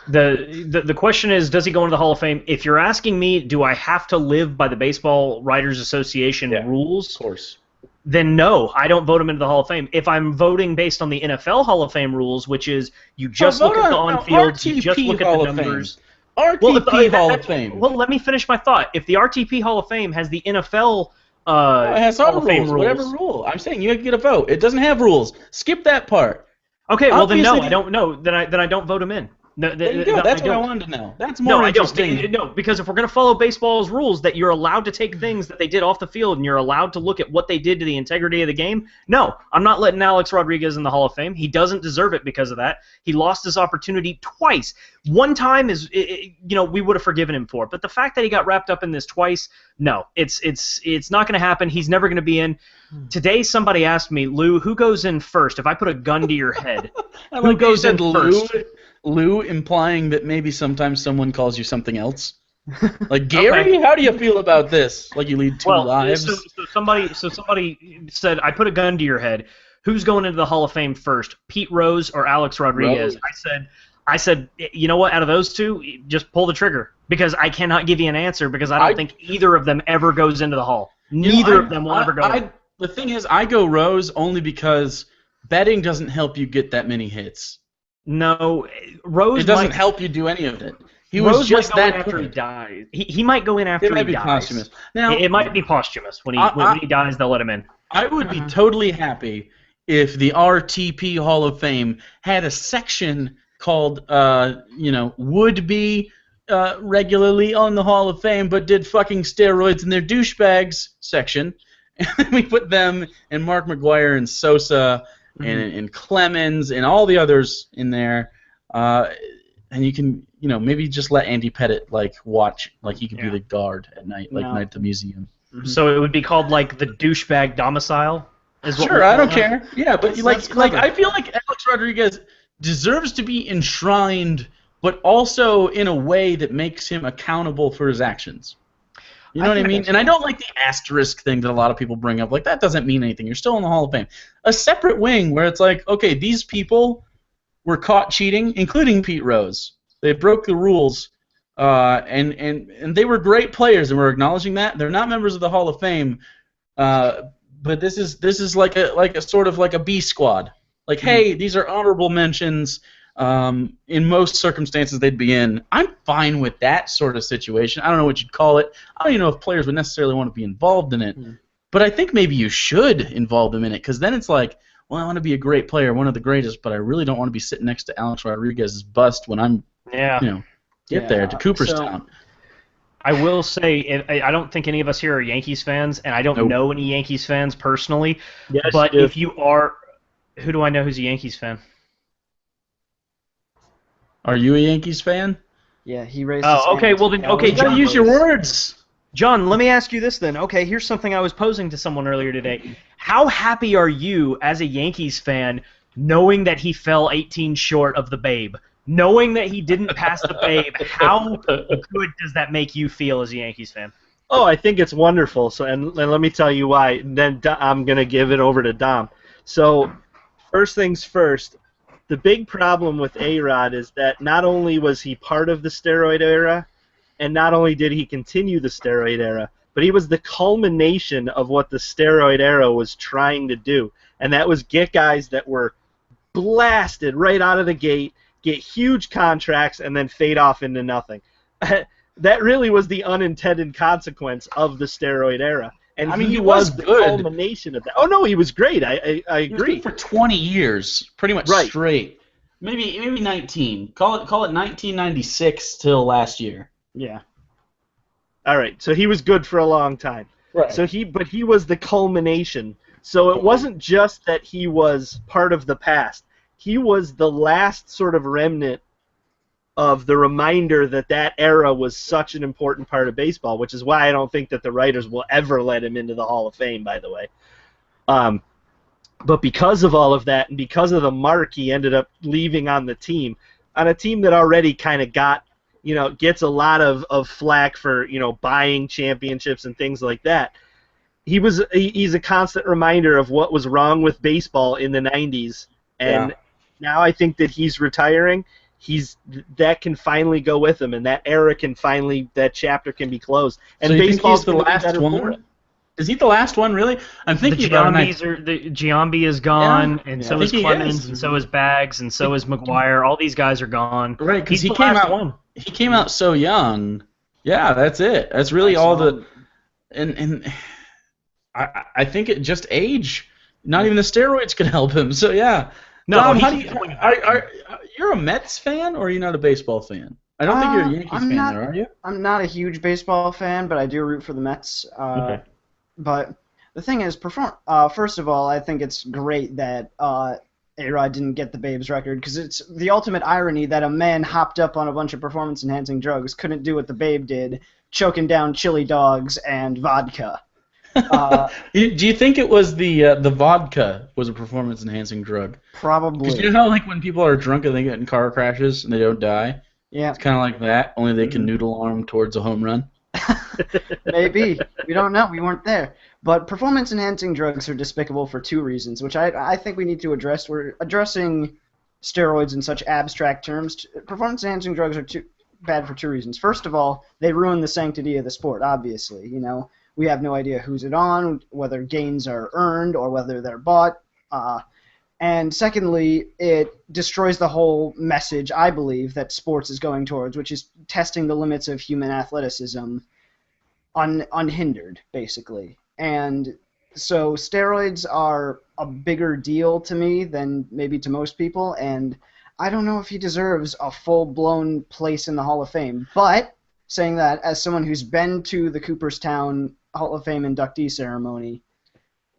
The question is, does he go into the Hall of Fame? If you're asking me, do I have to live by the Baseball Writers Association rules? Of course. Then no, I don't vote him into the Hall of Fame. If I'm voting based on the NFL Hall of Fame rules, which is you just look at the on-field, you just look at the numbers. RTP Hall of Fame. Well, let me finish my thought. If the RTP Hall of Fame has the NFL it has Hall of Fame rules, whatever rule. I'm saying you get a vote. It doesn't have rules. Skip that part. Okay, well then no, I don't know. Then I don't vote him in. There you go. That's what I wanted to know. That's more interesting. No, because if we're going to follow baseball's rules that you're allowed to take things that they did off the field and you're allowed to look at what they did to the integrity of the game, no, I'm not letting Alex Rodriguez in the Hall of Fame. He doesn't deserve it because of that. He lost his opportunity twice. One time we would have forgiven him for it, but the fact that he got wrapped up in this twice, no, it's not going to happen. He's never going to be in. Today somebody asked me, Lou, who goes in first? If I put a gun to your head, who goes in first? Lou, implying that maybe sometimes someone calls you something else. Like, Gary, okay. How do you feel about this? Like you lead two lives. So somebody said, I put a gun to your head. Who's going into the Hall of Fame first, Pete Rose or Alex Rodriguez? I said, you know what? Out of those two, just pull the trigger because I cannot give you an answer because I don't think either of them ever goes into the Hall. Neither of them will ever go. The thing is, I go Rose only because betting doesn't help you get that many hits. No, Rose. It doesn't help you do any of it. He was just that after he dies. He might go in after he dies. It might be posthumous. Now, it might be posthumous. When he dies, they'll let him in. I would be totally happy if the RTP Hall of Fame had a section called, would be regularly on the Hall of Fame, but did fucking steroids in their douchebags section, and we put them and Mark McGwire and Sosa. And Clemens and all the others in there, and you can, maybe just let Andy Pettit watch, he could be the guard at night, night at the museum. So it would be called the douchebag domicile. Sure, I don't care. Yeah, but I feel like Alex Rodriguez deserves to be enshrined, but also in a way that makes him accountable for his actions. You know what I mean? And I don't like the asterisk thing that a lot of people bring up. That doesn't mean anything. You're still in the Hall of Fame. A separate wing where it's okay, these people were caught cheating, including Pete Rose. They broke the rules, and they were great players, and we're acknowledging that. They're not members of the Hall of Fame, but this is like a sort of like a B squad. Hey, these are honorable mentions. In most circumstances they'd be in. I'm fine with that sort of situation. I don't know what you'd call it. I don't even know if players would necessarily want to be involved in it. But I think maybe you should involve them in it because then it's I want to be a great player, one of the greatest, but I really don't want to be sitting next to Alex Rodriguez's bust when I'm, get there to Cooperstown. I will say, I don't think any of us here are Yankees fans, and I don't know any Yankees fans personally. Yes, but if you are, who do I know who's a Yankees fan? Are you a Yankees fan? Yeah, he raised. Okay. Well, then, okay, John, use your words. John, let me ask you this then. Okay, here's something I was posing to someone earlier today. How happy are you as a Yankees fan knowing that he fell 18 short of the Babe? Knowing that he didn't pass the Babe, how good does that make you feel as a Yankees fan? Oh, I think it's wonderful. So, and let me tell you why. Then I'm gonna give it over to Dom. So, first things first. The big problem with A-Rod is that not only was he part of the steroid era, and not only did he continue the steroid era, but he was the culmination of what the steroid era was trying to do. And that was get guys that were blasted right out of the gate, get huge contracts, and then fade off into nothing. That really was the unintended consequence of the steroid era. And he was the culmination of that. Oh no, he was great. I agree. He was good for 20 years, pretty much straight. Maybe 19. Call it 1996 till last year. Yeah. All right. So he was good for a long time. Right. But he was the culmination. So it wasn't just that he was part of the past. He was the last sort of remnant of the reminder that era was such an important part of baseball, which is why I don't think that the writers will ever let him into the Hall of Fame, by the way. But because of all of that, and because of the mark he ended up leaving on the team, on a team that already kind of gets a lot of flack for, buying championships and things like that, he's a constant reminder of what was wrong with baseball in the 90s. And now I think that he's retiring. That can finally go with him, and that chapter can be closed. And so baseball's the last one. Is he the last one, really? I'm thinking Giambi is gone, and so is Clemens, and so is Baggs, and so is McGuire. All these guys are gone. Right, because he came out so young. Yeah, that's it. That's really all the. And I think it just age. Not even the steroids could help him. So yeah. No, Dom, you're a Mets fan, or are you not a baseball fan? I don't think you're a Yankees fan, there, are you? I'm not a huge baseball fan, but I do root for the Mets. Okay. But the thing is, first of all, I think it's great that A-Rod didn't get the Babes record, because it's the ultimate irony that a man hopped up on a bunch of performance-enhancing drugs couldn't do what the Babe did, choking down chili dogs and vodka. Do you think it was the vodka was a performance-enhancing drug? Probably. Because you know how, like, when people are drunk and they get in car crashes and they don't die? Yeah. It's kind of like that, only they can noodle arm towards a home run. Maybe. We don't know. We weren't there. But performance-enhancing drugs are despicable for two reasons, which I think we need to address. We're addressing steroids in such abstract terms. Performance-enhancing drugs are bad for two reasons. First of all, they ruin the sanctity of the sport, obviously. You know, we have no idea who's it on, whether gains are earned or whether they're bought. And secondly, it destroys the whole message, I believe, that sports is going towards, which is testing the limits of human athleticism unhindered, basically. And so steroids are a bigger deal to me than maybe to most people, and I don't know if he deserves a full-blown place in the Hall of Fame. But, saying that, as someone who's been to the Cooperstown Hall of Fame inductee ceremony,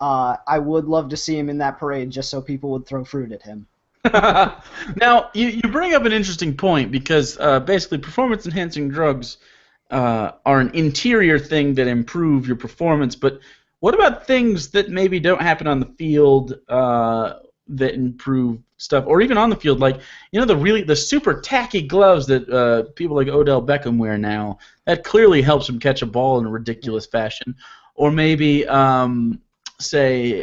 I would love to see him in that parade just so people would throw fruit at him. Now, you bring up an interesting point, because basically performance-enhancing drugs are an interior thing that improve your performance, but what about things that maybe don't happen on the field that improve stuff, or even on the field, like, you know, the super tacky gloves that people like Odell Beckham wear now, that clearly helps him catch a ball in a ridiculous fashion, or maybe say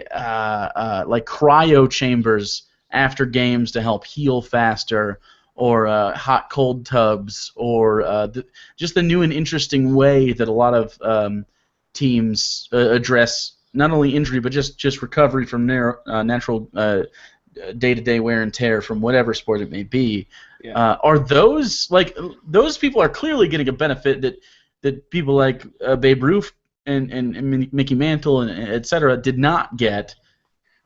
like cryo chambers after games to help heal faster, or hot cold tubs, or just the new and interesting way that a lot of teams address not only injury but just recovery from natural day-to-day wear and tear from whatever sport it may be. Yeah. Are those, like, those people are clearly getting a benefit that people like Babe Ruth and Mickey Mantle and et cetera did not get.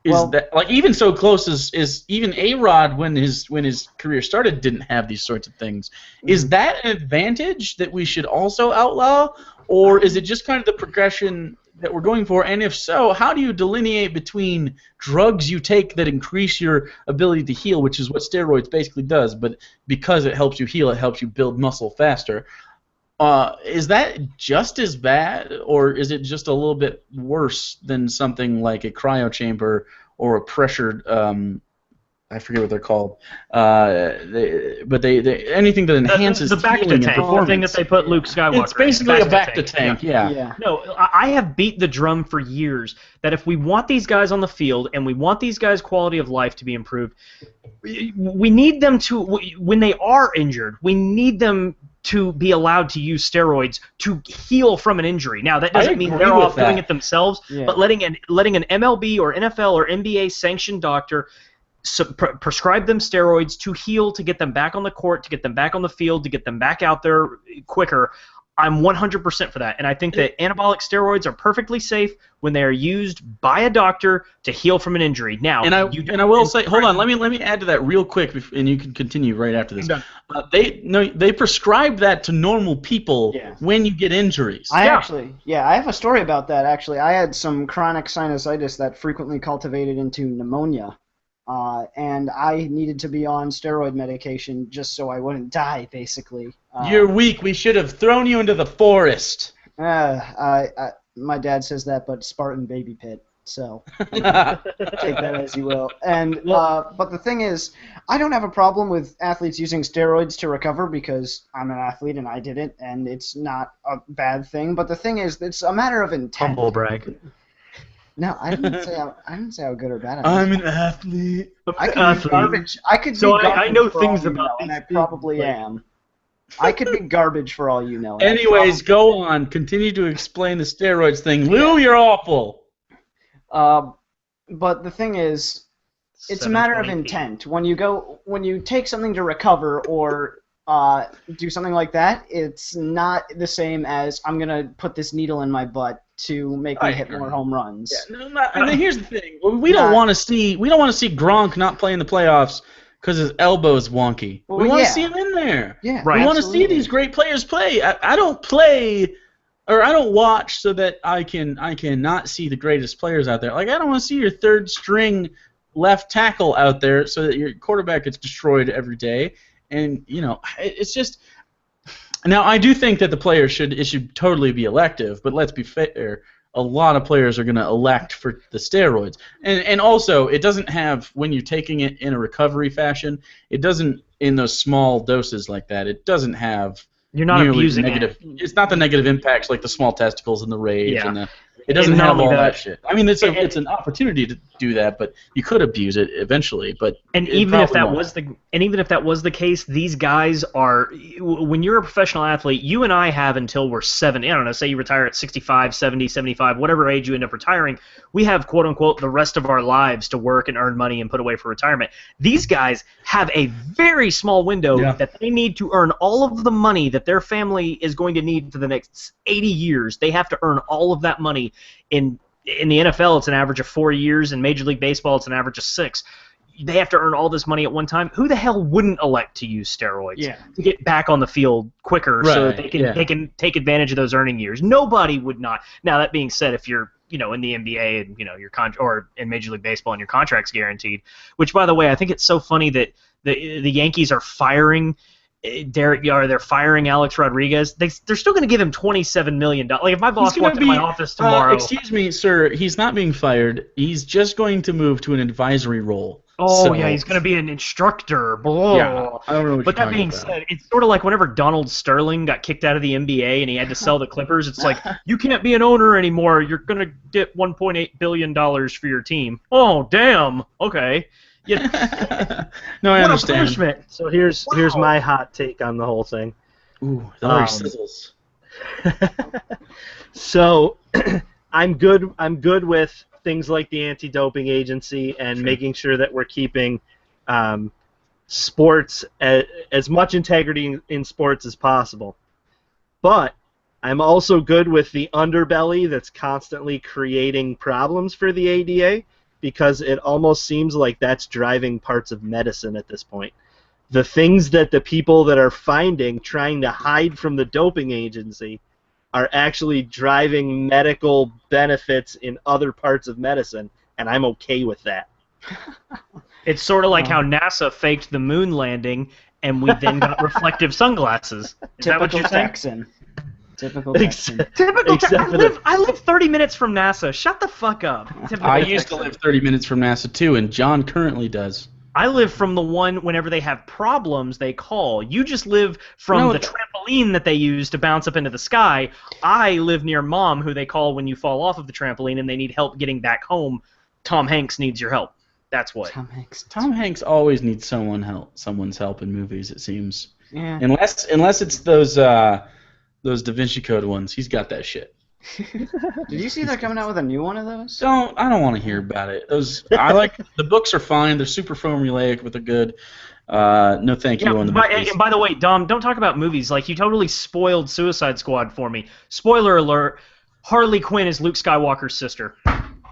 That, like, even so close as even A-Rod when his career started didn't have these sorts of things. Is that an advantage that we should also outlaw, or is it just kind of the progression that we're going for? And if so, how do you delineate between drugs you take that increase your ability to heal, which is what steroids basically does, but because it helps you heal, it helps you build muscle faster? Is that just as bad, or is it just a little bit worse than something like a cryo chamber or a pressured, I forget what they're called, but they anything that enhances the back to healing and tank, performance. the thing that they put Luke Skywalker. It's basically a back to tank, yeah. No, I have beat the drum for years that if we want these guys on the field and we want these guys' quality of life to be improved, we need them to, when they are injured, we need them to be allowed to use steroids to heal from an injury. Now, that doesn't mean they're off doing it themselves, but letting an MLB or NFL or NBA sanctioned doctor prescribe them steroids to heal, to get them back on the court, to get them back on the field, to get them back out there quicker. I'm 100% for that, and I think that anabolic steroids are perfectly safe when they are used by a doctor to heal from an injury. Now, and I will say, hold on, let me add to that real quick, and you can continue right after this. They prescribe that to normal people when you get injuries. I have a story about that. Actually, I had some chronic sinusitis that frequently cultivated into pneumonia. And I needed to be on steroid medication just so I wouldn't die, basically. You're weak. We should have thrown you into the forest. My dad says that, but Spartan baby pit. So take that as you will. And but the thing is, I don't have a problem with athletes using steroids to recover because I'm an athlete and I did it, and it's not a bad thing. But the thing is, it's a matter of intent. Humble brag. No, I didn't say how good or bad I'm an athlete. I could be garbage. I could be garbage. I know for things all you about know, these and I people, probably am. I could be garbage for all you know. Anyways, go on. Continue to explain the steroids thing. Lou, you're awful. But the thing is, it's a matter of intent. When you take something to recover or do something like that, it's not the same as I'm gonna put this needle in my butt to make me hit more home runs. Yeah, and then here's the thing: we don't want to see Gronk not play in the playoffs because his elbow is wonky. Well, we want to yeah. see him in there. Yeah, Right. We want to see these great players play. I don't play, or I don't watch so that I can not see the greatest players out there. Like, I don't want to see your third string left tackle out there so that your quarterback gets destroyed every day. And it's just. Now, I do think that the players should totally be elective, but let's be fair. A lot of players are going to elect for the steroids. And also, it doesn't have, when you're taking it in a recovery fashion, it doesn't, in those small doses like that, it doesn't have You're not abusing negative. It's not the negative impacts like the small testicles and the rage and the. It And doesn't not have only all that- that shit. I mean, it's an opportunity to do that, but you could abuse it eventually. But And it even if probably that was the case, these guys are. When you're a professional athlete, you and I have until we're 70. I don't know. Say you retire at 65, 70, 75, whatever age you end up retiring. We have quote unquote the rest of our lives to work and earn money and put away for retirement. These guys have a very small window that they need to earn all of the money that their family is going to need for the next 80 years. They have to earn all of that money in the NFL. It's an average of 4 years. In Major League Baseball, it's an average of 6. They have to earn all this money at one time. Who the hell wouldn't elect to use steroids to get back on the field quicker so that they can take advantage of those earning years? Nobody would not. Now, that being said, if you're in the NBA and your or in Major League Baseball and your contract's guaranteed, which by the way, I think it's so funny that the Yankees are firing they're firing Alex Rodriguez. They're still going to give him $27 million. Like, if my boss walked into my office tomorrow... excuse me, sir. He's not being fired. He's just going to move to an advisory role. Oh, so, yeah, he's going to be an instructor. Blah. Yeah, I don't know what But that being said, it's sort of like whenever Donald Sterling got kicked out of the NBA and he had to sell the Clippers, it's like, you can't be an owner anymore. You're going to get $1.8 billion for your team. Oh, damn. Okay. No, I what understand. A punishment. So here's my hot take on the whole thing. Ooh, that already sizzles. So I'm good with things like the anti-doping agency and making sure that we're keeping sports as much integrity in sports as possible. But I'm also good with the underbelly that's constantly creating problems for the ADA, because it almost seems like that's driving parts of medicine at this point. The things that the people that are trying to hide from the doping agency, are actually driving medical benefits in other parts of medicine, and I'm okay with that. It's sort of like how NASA faked the moon landing, and we then got reflective sunglasses. Is that what you're saying? Texan. Typical Texan. Typical Texan. I live 30 minutes from NASA. Shut the fuck up. I used to live 30 minutes from NASA too, and John currently does. I live from the one whenever they have problems they call. You just live from the trampoline that they use to bounce up into the sky. I live near Mom, who they call when you fall off of the trampoline and they need help getting back home. Tom Hanks needs your help. That's what. Tom Hanks always needs someone's help in movies, it seems. Yeah. Unless it's those Da Vinci Code ones. He's got that shit. Did you see they're coming out with a new one of those? I don't want to hear about it. I like the books are fine. They're super formulaic, but they're good. No, thank you on the movies. And by the way, Dom, don't talk about movies. Like, you totally spoiled Suicide Squad for me. Spoiler alert: Harley Quinn is Luke Skywalker's sister.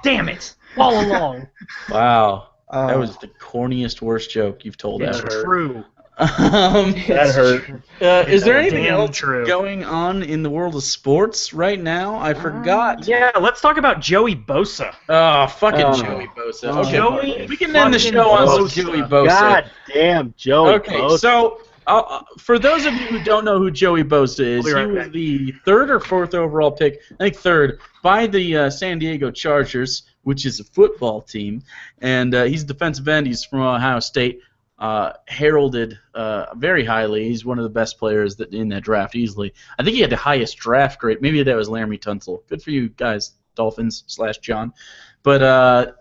Damn it! All along. Wow, that was the corniest, worst joke you've told It's ever. true. That hurt. Is there anything Damn else true. going on in the world of sports right now? I forgot. Yeah, let's talk about Joey Bosa. Oh, fucking Joey Bosa. Okay, Joey we can end the show on some Joey Bosa. God damn, Joey Okay, Bosa. so for those of you who don't know who Joey Bosa is, We'll be right he was back. the 3rd or 4th overall pick, I think 3rd, by the San Diego Chargers, which is a football team, and he's a defensive end. He's from Ohio State. Heralded very highly. He's one of the best players in that draft easily. I think he had the highest draft grade. Maybe that was Laramie Tunsil. Good for you guys, Dolphins / John. But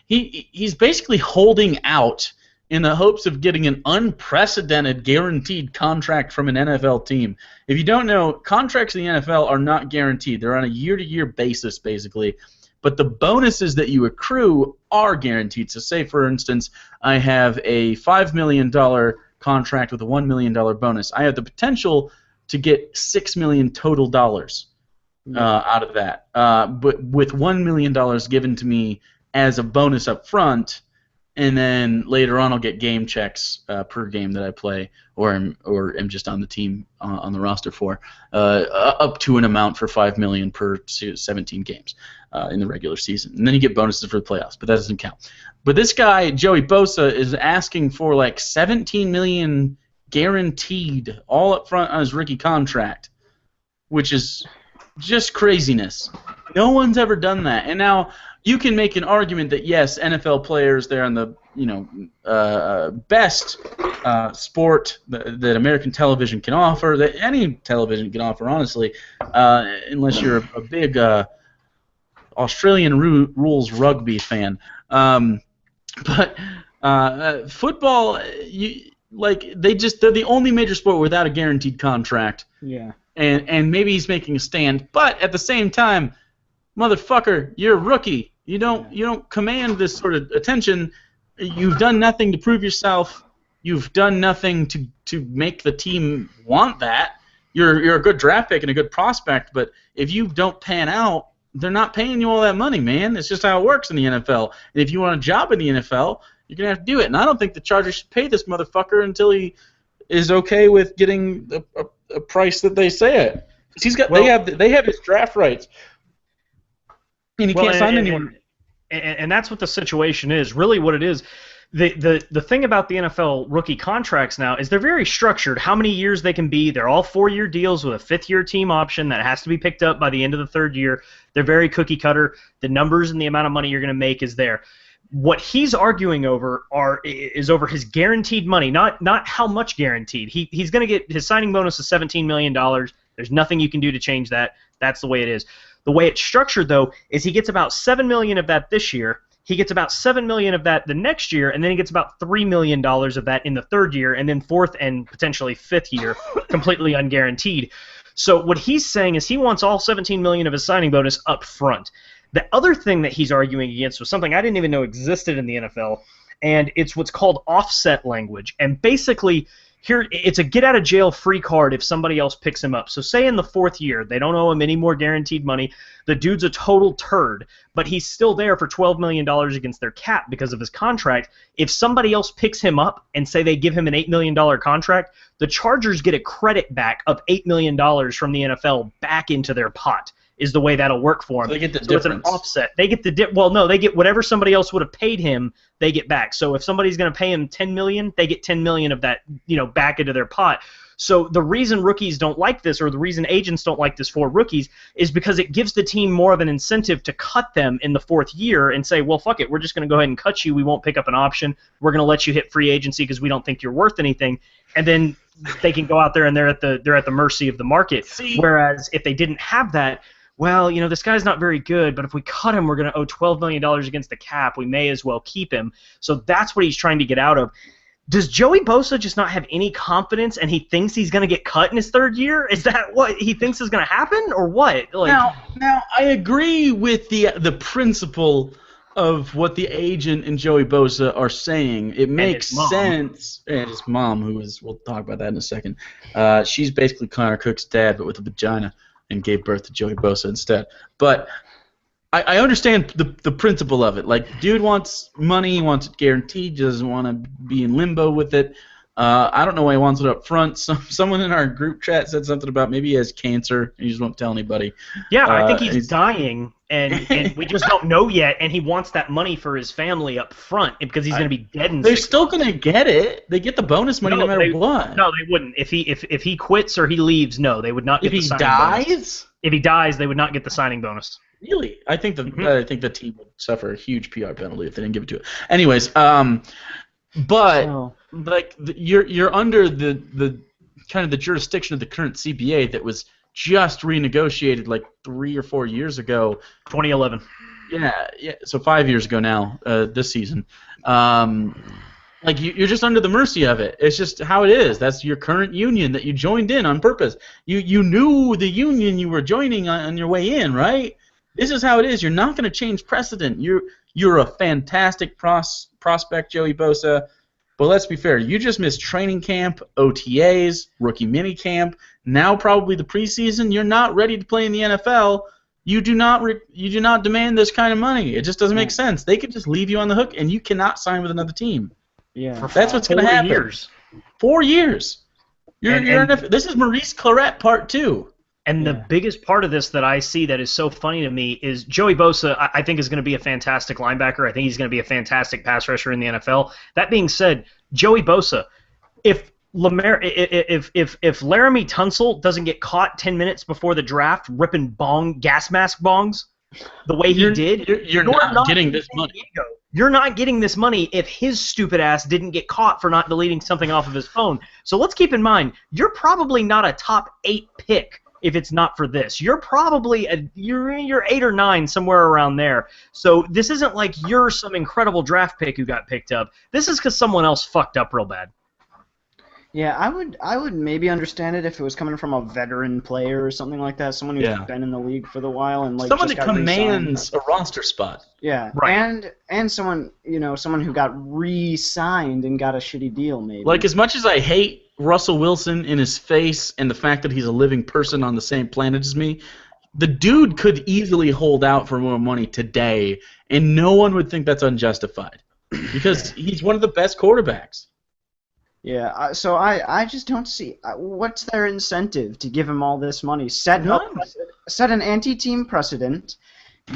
he's basically holding out in the hopes of getting an unprecedented guaranteed contract from an NFL team. If you don't know, contracts in the NFL are not guaranteed. They're on a year-to-year basis, basically. But the bonuses that you accrue are guaranteed. So say, for instance, I have a $5 million contract with a $1 million bonus. I have the potential to get $6 million total dollars out of that. But with $1 million given to me as a bonus up front, and then later on I'll get game checks per game that I play, or am just on the team on the roster for, up to an amount for $5 million per 17 games in the regular season, and then you get bonuses for the playoffs, but that doesn't count. But this guy Joey Bosa is asking for like $17 million guaranteed all up front on his rookie contract, which is just craziness. No one's ever done that, and now you can make an argument that yes, NFL players, they're on the best sport that American television can offer, that any television can offer, honestly, unless you're a big Australian rules rugby fan. But football, they're the only major sport without a guaranteed contract. Yeah. And maybe he's making a stand, but at the same time, motherfucker, you're a rookie. You don't command this sort of attention. You've done nothing to prove yourself. You've done nothing to make the team want that. You're a good draft pick and a good prospect, but if you don't pan out, they're not paying you all that money, man. It's just how it works in the NFL. And if you want a job in the NFL, you're gonna have to do it. And I don't think the Chargers should pay this motherfucker until he is okay with getting a price that they say it. He's got they have his draft rights. And he can't sign anyone. And that's what the situation is. Really what it is, the thing about the NFL rookie contracts now is they're very structured. How many years they can be. They're all 4-year deals with a 5th-year team option that has to be picked up by the end of the 3rd year. They're very cookie cutter. The numbers and the amount of money you're going to make is there. What he's arguing over is over his guaranteed money, not how much guaranteed. He's going to get his signing bonus of $17 million. There's nothing you can do to change that. That's the way it is. The way it's structured, though, is he gets about $7 million of that this year. He gets about $7 million of that the next year, and then he gets about $3 million of that in the 3rd year, and then 4th and potentially 5th year, completely unguaranteed. So what he's saying is he wants all $17 million of his signing bonus up front. The other thing that he's arguing against was something I didn't even know existed in the NFL, and it's what's called offset language. And basically, here it's a get-out-of-jail-free card if somebody else picks him up. So say in the 4th year, they don't owe him any more guaranteed money. The dude's a total turd, but he's still there for $12 million against their cap because of his contract. If somebody else picks him up and say they give him an $8 million contract, the Chargers get a credit back of $8 million from the NFL back into their pot. Is the way that'll work for them. So they get the difference. It's an offset. They get they get whatever somebody else would have paid him, they get back. So if somebody's going to pay him $10 million, they get $10 million of that, back into their pot. So the reason rookies don't like this, or the reason agents don't like this for rookies, is because it gives the team more of an incentive to cut them in the 4th year and say, well, fuck it, we're just going to go ahead and cut you. We won't pick up an option. We're going to let you hit free agency because we don't think you're worth anything. And then they can go out there and they're at the mercy of the market. Whereas if they didn't have that, well, this guy's not very good, but if we cut him, we're going to owe $12 million against the cap. We may as well keep him. So that's what he's trying to get out of. Does Joey Bosa just not have any confidence and he thinks he's going to get cut in his 3rd year? Is that what he thinks is going to happen, or what? Now, I agree with the principle of what the agent and Joey Bosa are saying. It makes sense. And his mom, we'll talk about that in a second. She's basically Connor Cook's dad, but with a vagina, and gave birth to Joey Bosa instead. But I understand the principle of it. Like, dude wants money, he wants it guaranteed, doesn't want to be in limbo with it. I don't know why he wants it up front. Someone in our group chat said something about maybe he has cancer and he just won't tell anybody. Yeah, I think he's dying, and we just don't know yet, and he wants that money for his family up front because he's going to be dead in 6 months. They're still going to get it. They get the bonus money no matter what. No, they wouldn't. If he quits or he leaves, no, they would not get the signing bonus. If he dies, they would not get the signing bonus. Really? I think the team would suffer a huge PR penalty if they didn't give it to it. Anyways, you're under the kind of the jurisdiction of the current CBA that was just renegotiated like 3 or 4 years ago. 2011. Yeah. So 5 years ago now, this season. You're just under the mercy of it. It's just how it is. That's your current union that you joined in on purpose. You knew the union you were joining on your way in, right? This is how it is. You're not going to change precedent. You're a fantastic prospect, Joey Bosa. But let's be fair. You just missed training camp, OTAs, rookie minicamp, now probably the preseason. You're not ready to play in the NFL. You do not demand this kind of money. It just doesn't make sense. They could just leave you on the hook, and you cannot sign with another team. Yeah, that's what's going to happen. 4 years. 4 years. This is Maurice Claret Part 2. And the biggest part of this that I see that is so funny to me is Joey Bosa, I think, is going to be a fantastic linebacker. I think he's going to be a fantastic pass rusher in the NFL. That being said, Joey Bosa, if Laramie Tunsil doesn't get caught 10 minutes before the draft ripping gas mask bongs the way he did, you're not getting this money. You're not getting this money if his stupid ass didn't get caught for not deleting something off of his phone. So let's keep in mind, you're probably not a top 8 pick if it's not for this. You're probably you're 8 or 9, somewhere around there. So this isn't like you're some incredible draft pick who got picked up. This is because someone else fucked up real bad. Yeah, I would maybe understand it if it was coming from a veteran player or something like that, someone who's been in the league for the while and like someone just that got commands re-signed. a roster spot. Yeah, right. And someone who got re-signed and got a shitty deal maybe. Like, as much as I hate Russell Wilson in his face and the fact that he's a living person on the same planet as me, the dude could easily hold out for more money today, and no one would think that's unjustified because he's one of the best quarterbacks. Yeah, so I just don't see what's their incentive to give him all this money. Set an anti-team precedent,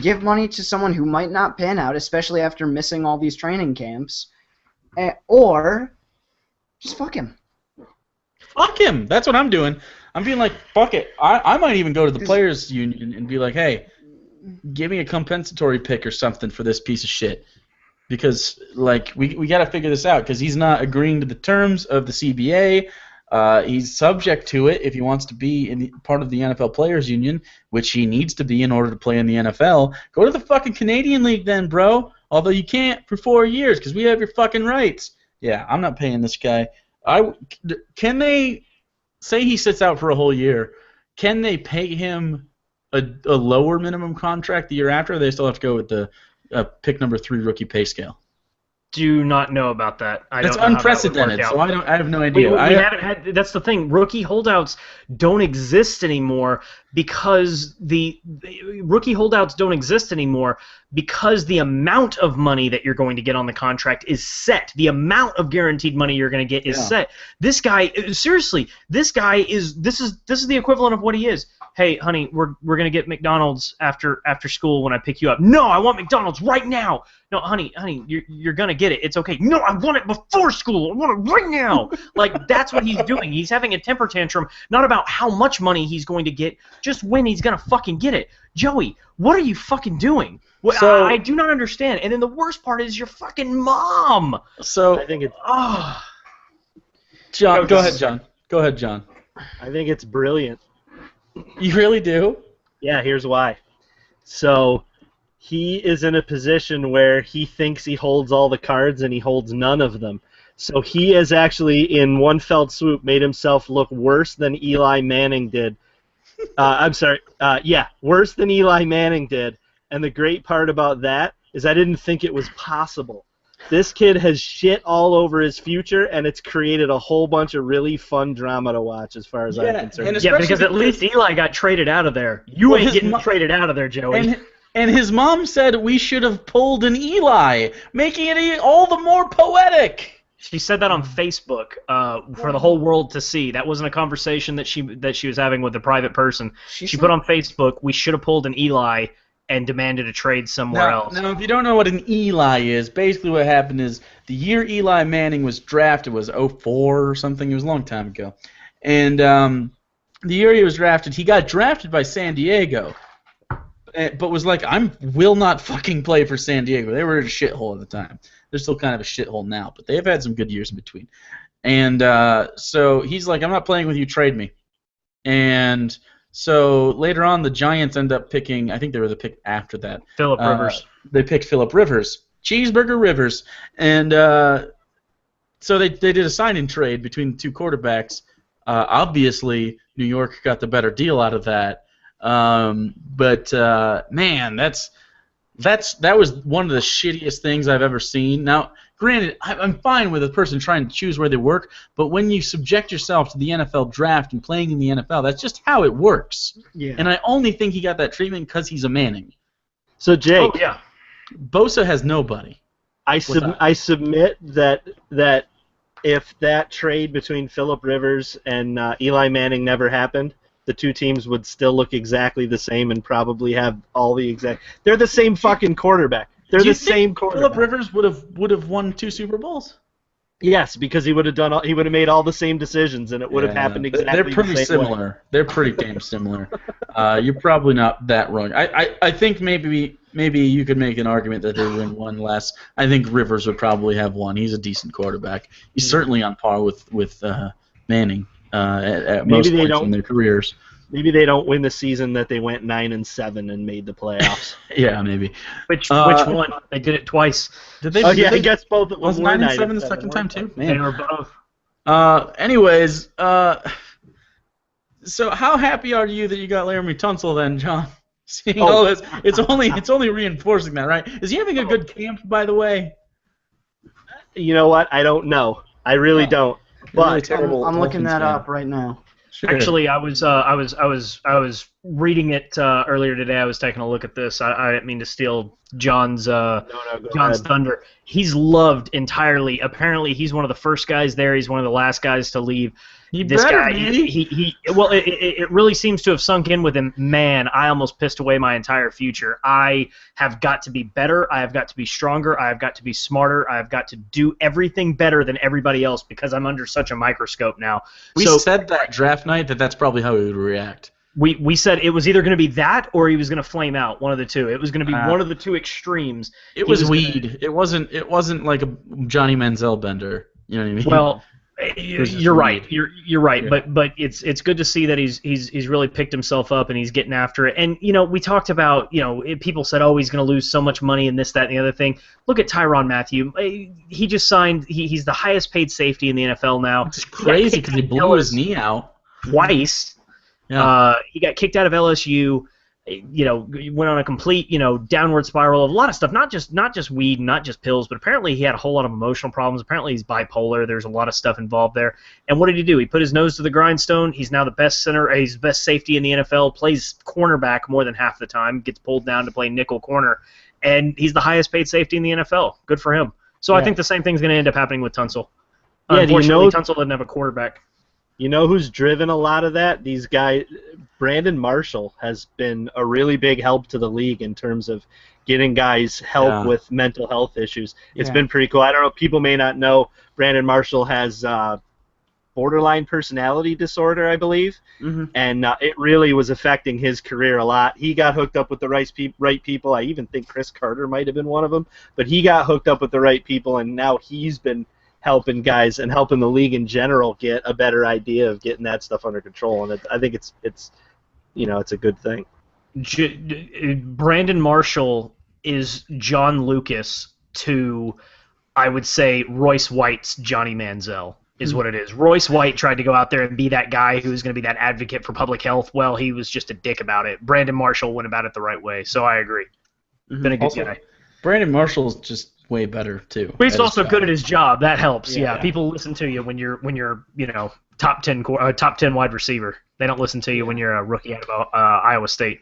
give money to someone who might not pan out, especially after missing all these training camps, or just fuck him. Fuck him. That's what I'm doing. I'm being like, fuck it. I might even go to the players' union and be like, hey, give me a compensatory pick or something for this piece of shit. Because, like, we got to figure this out because he's not agreeing to the terms of the CBA. He's subject to it if he wants to be part of the NFL Players Union, which he needs to be in order to play in the NFL. Go to the fucking Canadian League then, bro. Although you can't for 4 years because we have your fucking rights. Yeah, I'm not paying this guy. Can they say he sits out for a whole year? Can they pay him a lower minimum contract the year after? Or they still have to go with the pick number 3 rookie pay scale. Do not know about that. It's unprecedented, so I have no idea. We haven't had. That's the thing. Rookie holdouts don't exist anymore because the rookie holdouts don't exist anymore because the amount of money that you're going to get on the contract is set. The amount of guaranteed money you're going to get is set. This guy, seriously, this is the equivalent of what he is. Hey, honey, we're gonna get McDonald's after school when I pick you up. No, I want McDonald's right now. No, honey, you're gonna get it. It's okay. No, I want it before school. I want it right now. Like, that's what he's doing. He's having a temper tantrum, not about how much money he's going to get, just when he's gonna fucking get it. Joey, what are you fucking doing? So, I do not understand. And then the worst part is your fucking mom. So I think it's. John, go ahead, John. Go ahead, John. I think it's brilliant. You really do? Yeah, here's why. So he is in a position where he thinks he holds all the cards and he holds none of them. So he has actually, in one fell swoop, made himself look worse than Eli Manning did. Worse than Eli Manning did. And the great part about that is I didn't think it was possible. This kid has shit all over his future, and it's created a whole bunch of really fun drama to watch as far as I'm concerned. Yeah, because at least Eli got traded out of there. You ain't getting traded out of there, Joey. And his mom said we should have pulled an Eli, making it all the more poetic. She said that on Facebook for the whole world to see. That wasn't a conversation that she was having with a private person. She put on Facebook, we should have pulled an Eli and demanded a trade somewhere else. Now, if you don't know what an Eli is, basically what happened is the year Eli Manning was drafted was 2004 or something. It was a long time ago. And the year he was drafted, he got drafted by San Diego, but was like, I will not fucking play for San Diego. They were in a shithole at the time. They're still kind of a shithole now, but they've had some good years in between. And so he's like, I'm not playing with you, trade me. And so later on, the Giants end up picking, I think they were the pick after that. Phillip Rivers. They picked Phillip Rivers. Cheeseburger Rivers. And so they did a sign-in trade between the two quarterbacks. Obviously, New York got the better deal out of that. But man, that's that was one of the shittiest things I've ever seen. Now, granted, I'm fine with a person trying to choose where they work, but when you subject yourself to the NFL draft and playing in the NFL, that's just how it works. Yeah. And I only think he got that treatment because he's a Manning. So Jake, Oh yeah. Bosa has nobody. I submit that if that trade between Phillip Rivers and Eli Manning never happened, the two teams would still look exactly the same and probably have all the exact. They're the same fucking quarterback. They're Do you the same think quarterback. Phillip Rivers would have won 2 Super Bowls? Yes, because he would have made all the same decisions and it would have happened exactly They're pretty the same way. similar. They're pretty damn similar. You're probably not that wrong. I think maybe you could make an argument that they win one less. I think Rivers would probably have one. He's a decent quarterback. He's certainly on par with Manning at most points in their careers. Maybe they don't win the season that they went 9-7 and made the playoffs. Yeah, maybe. Which one? They did it twice. Did they? I guess both. Was 9-7 the second time too? They were both. Anyways, so how happy are you that you got Laramie Tunsil then, John? Seeing all this, it's only reinforcing that, right? Is he having a good camp, by the way? You know what? I don't know. I really don't. But I'm looking that up right now. Sure. Actually, I was reading it earlier today. I was taking a look at this. I didn't mean to steal John's John's thunder. He's loved entirely. Apparently, he's one of the first guys there. He's one of the last guys to leave. This guy, it really seems to have sunk in with him. Man, I almost pissed away my entire future. I have got to be better. I have got to be stronger. I have got to be smarter. I have got to do everything better than everybody else because I'm under such a microscope now. We said that draft night that's probably how he would react. We said it was either going to be that or he was going to flame out, one of the two. It was going to be one of the two extremes. It was weed. It wasn't like a Johnny Manziel bender. You know what I mean? Well, you're right. You're right. Yeah. But it's good to see that he's really picked himself up and he's getting after it. And we talked about people said, oh, he's going to lose so much money and this, that, and the other thing. Look at Tyrann Mathieu. He just signed. He's the highest paid safety in the NFL now. It's crazy because he blew his knee out twice. Yeah. He got kicked out of LSU. Went on a complete, downward spiral of a lot of stuff. Not just weed, not just pills, but apparently he had a whole lot of emotional problems. Apparently he's bipolar. There's a lot of stuff involved there. And what did he do? He put his nose to the grindstone. He's now the best center. He's the best safety in the NFL. Plays cornerback more than half the time. Gets pulled down to play nickel corner, and he's the highest paid safety in the NFL. Good for him. So I think the same thing's going to end up happening with Tunsil. Yeah, Unfortunately, Tunsil doesn't have a quarterback. You know who's driven a lot of that? These guys. Brandon Marshall has been a really big help to the league in terms of getting guys help with mental health issues. It's been pretty cool. I don't know. People may not know Brandon Marshall has borderline personality disorder, I believe, and it really was affecting his career a lot. He got hooked up with the right people. I even think Chris Carter might have been one of them, but he got hooked up with the right people, and now he's been helping guys and helping the league in general get a better idea of getting that stuff under control. And I think it's a good thing. Brandon Marshall is John Lucas to, I would say, Royce White's Johnny Manziel is what it is. Royce White tried to go out there and be that guy who's going to be that advocate for public health. Well, he was just a dick about it. Brandon Marshall went about it the right way, so I agree. Been a good guy. Brandon Marshall's just way better too. But he's also good at his job. That helps. Yeah, people listen to you when you're top 10 wide receiver. They don't listen to you when you're a rookie out of Iowa State.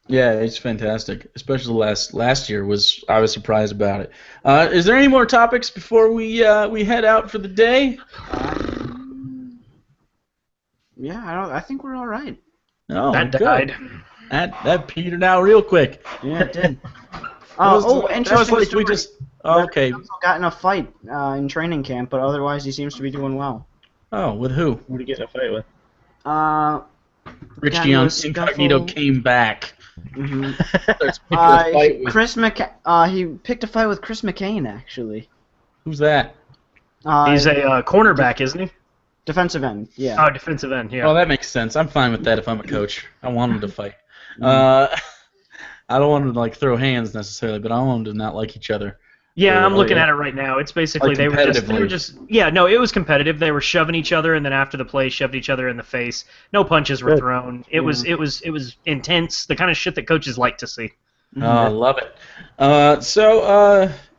Yeah, it's fantastic. Especially last year I was surprised about it. Is there any more topics before we head out for the day? I think we're all right. Oh, that good. died. That petered out real quick. Yeah, it did. Interesting. Okay. He also got in a fight in training camp, but otherwise he seems to be doing well. Oh, with who? Who did he get in a fight with? Rich Incognito came back. Mm-hmm. He picked a fight with Chris McCain, actually. Who's that? He's a cornerback, isn't he? Defensive end, yeah. Oh, defensive end, yeah. Oh, that makes sense. I'm fine with that if I'm a coach. I want him to fight. I don't want them to throw hands necessarily, but I want them to not like each other. Yeah, I'm looking at it right now. It's basically they were just it was competitive. They were shoving each other, and then after the play, shoved each other in the face. No punches were thrown. It was intense. The kind of shit that coaches like to see. Oh, I love it.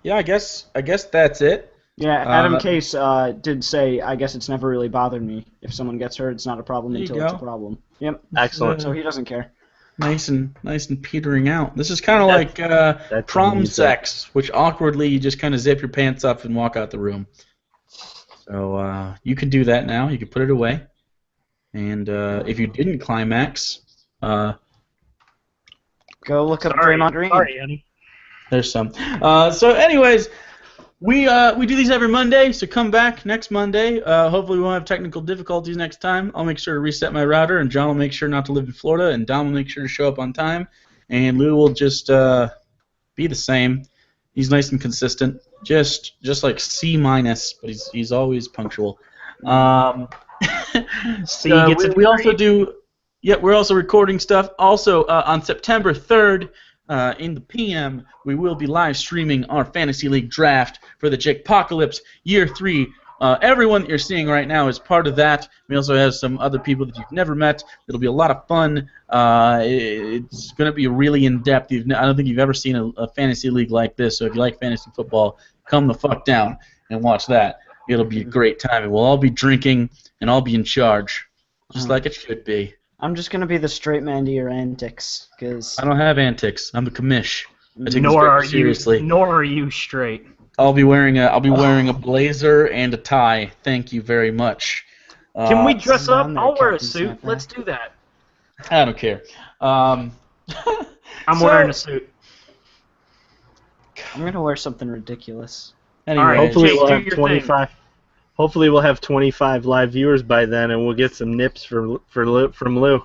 Yeah, I guess that's it. Yeah, Adam Case did say, I guess it's never really bothered me. If someone gets hurt, it's not a problem until it's a problem. Yep. Excellent. So he doesn't care. Nice and petering out. This is kind of like prom sex, which awkwardly you just kind of zip your pants up and walk out the room. So you can do that now. You can put it away. And if you didn't climax, go look up Draymond Green. Sorry, Annie. There's some. So anyways, we do these every Monday, so come back next Monday. Hopefully we won't have technical difficulties next time. I'll make sure to reset my router, and John will make sure not to live in Florida, and Dom will make sure to show up on time, and Lou will just be the same. He's nice and consistent, just like C-, but he's always punctual. We also do. Yeah, we're also recording stuff. Also, on September 3rd, in the PM, we will be live streaming our Fantasy League draft for the Jakepocalypse Year 3. Everyone that you're seeing right now is part of that. We also have some other people that you've never met. It'll be a lot of fun. It's going to be really in-depth. I don't think you've ever seen a Fantasy League like this, so if you like fantasy football, come the fuck down and watch that. It'll be a great time, and we'll all be drinking, and I'll be in charge, just like it should be. I'm just going to be the straight man to your antics, because... I don't have antics. I'm the commish. Nor are you straight. I'll be wearing a blazer and a tie. Thank you very much. Can we dress up? I'll wear a suit. Let's do that. I don't care. I'm wearing a suit. I'm going to wear something ridiculous. Anyway, right, hopefully Jake, we'll have 25. Hopefully we'll have 25 live viewers by then, and we'll get some nips from Lou.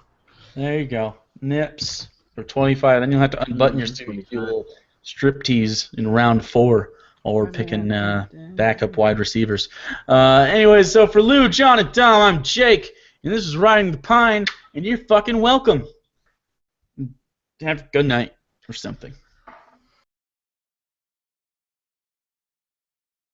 There you go. Nips for 25. Then you'll have to unbutton your suit and do a little striptease in round 4 while we're picking backup wide receivers. Anyways, so for Lou, John, and Dom, I'm Jake, and this is Riding the Pine, and you're fucking welcome. Have a good night or something.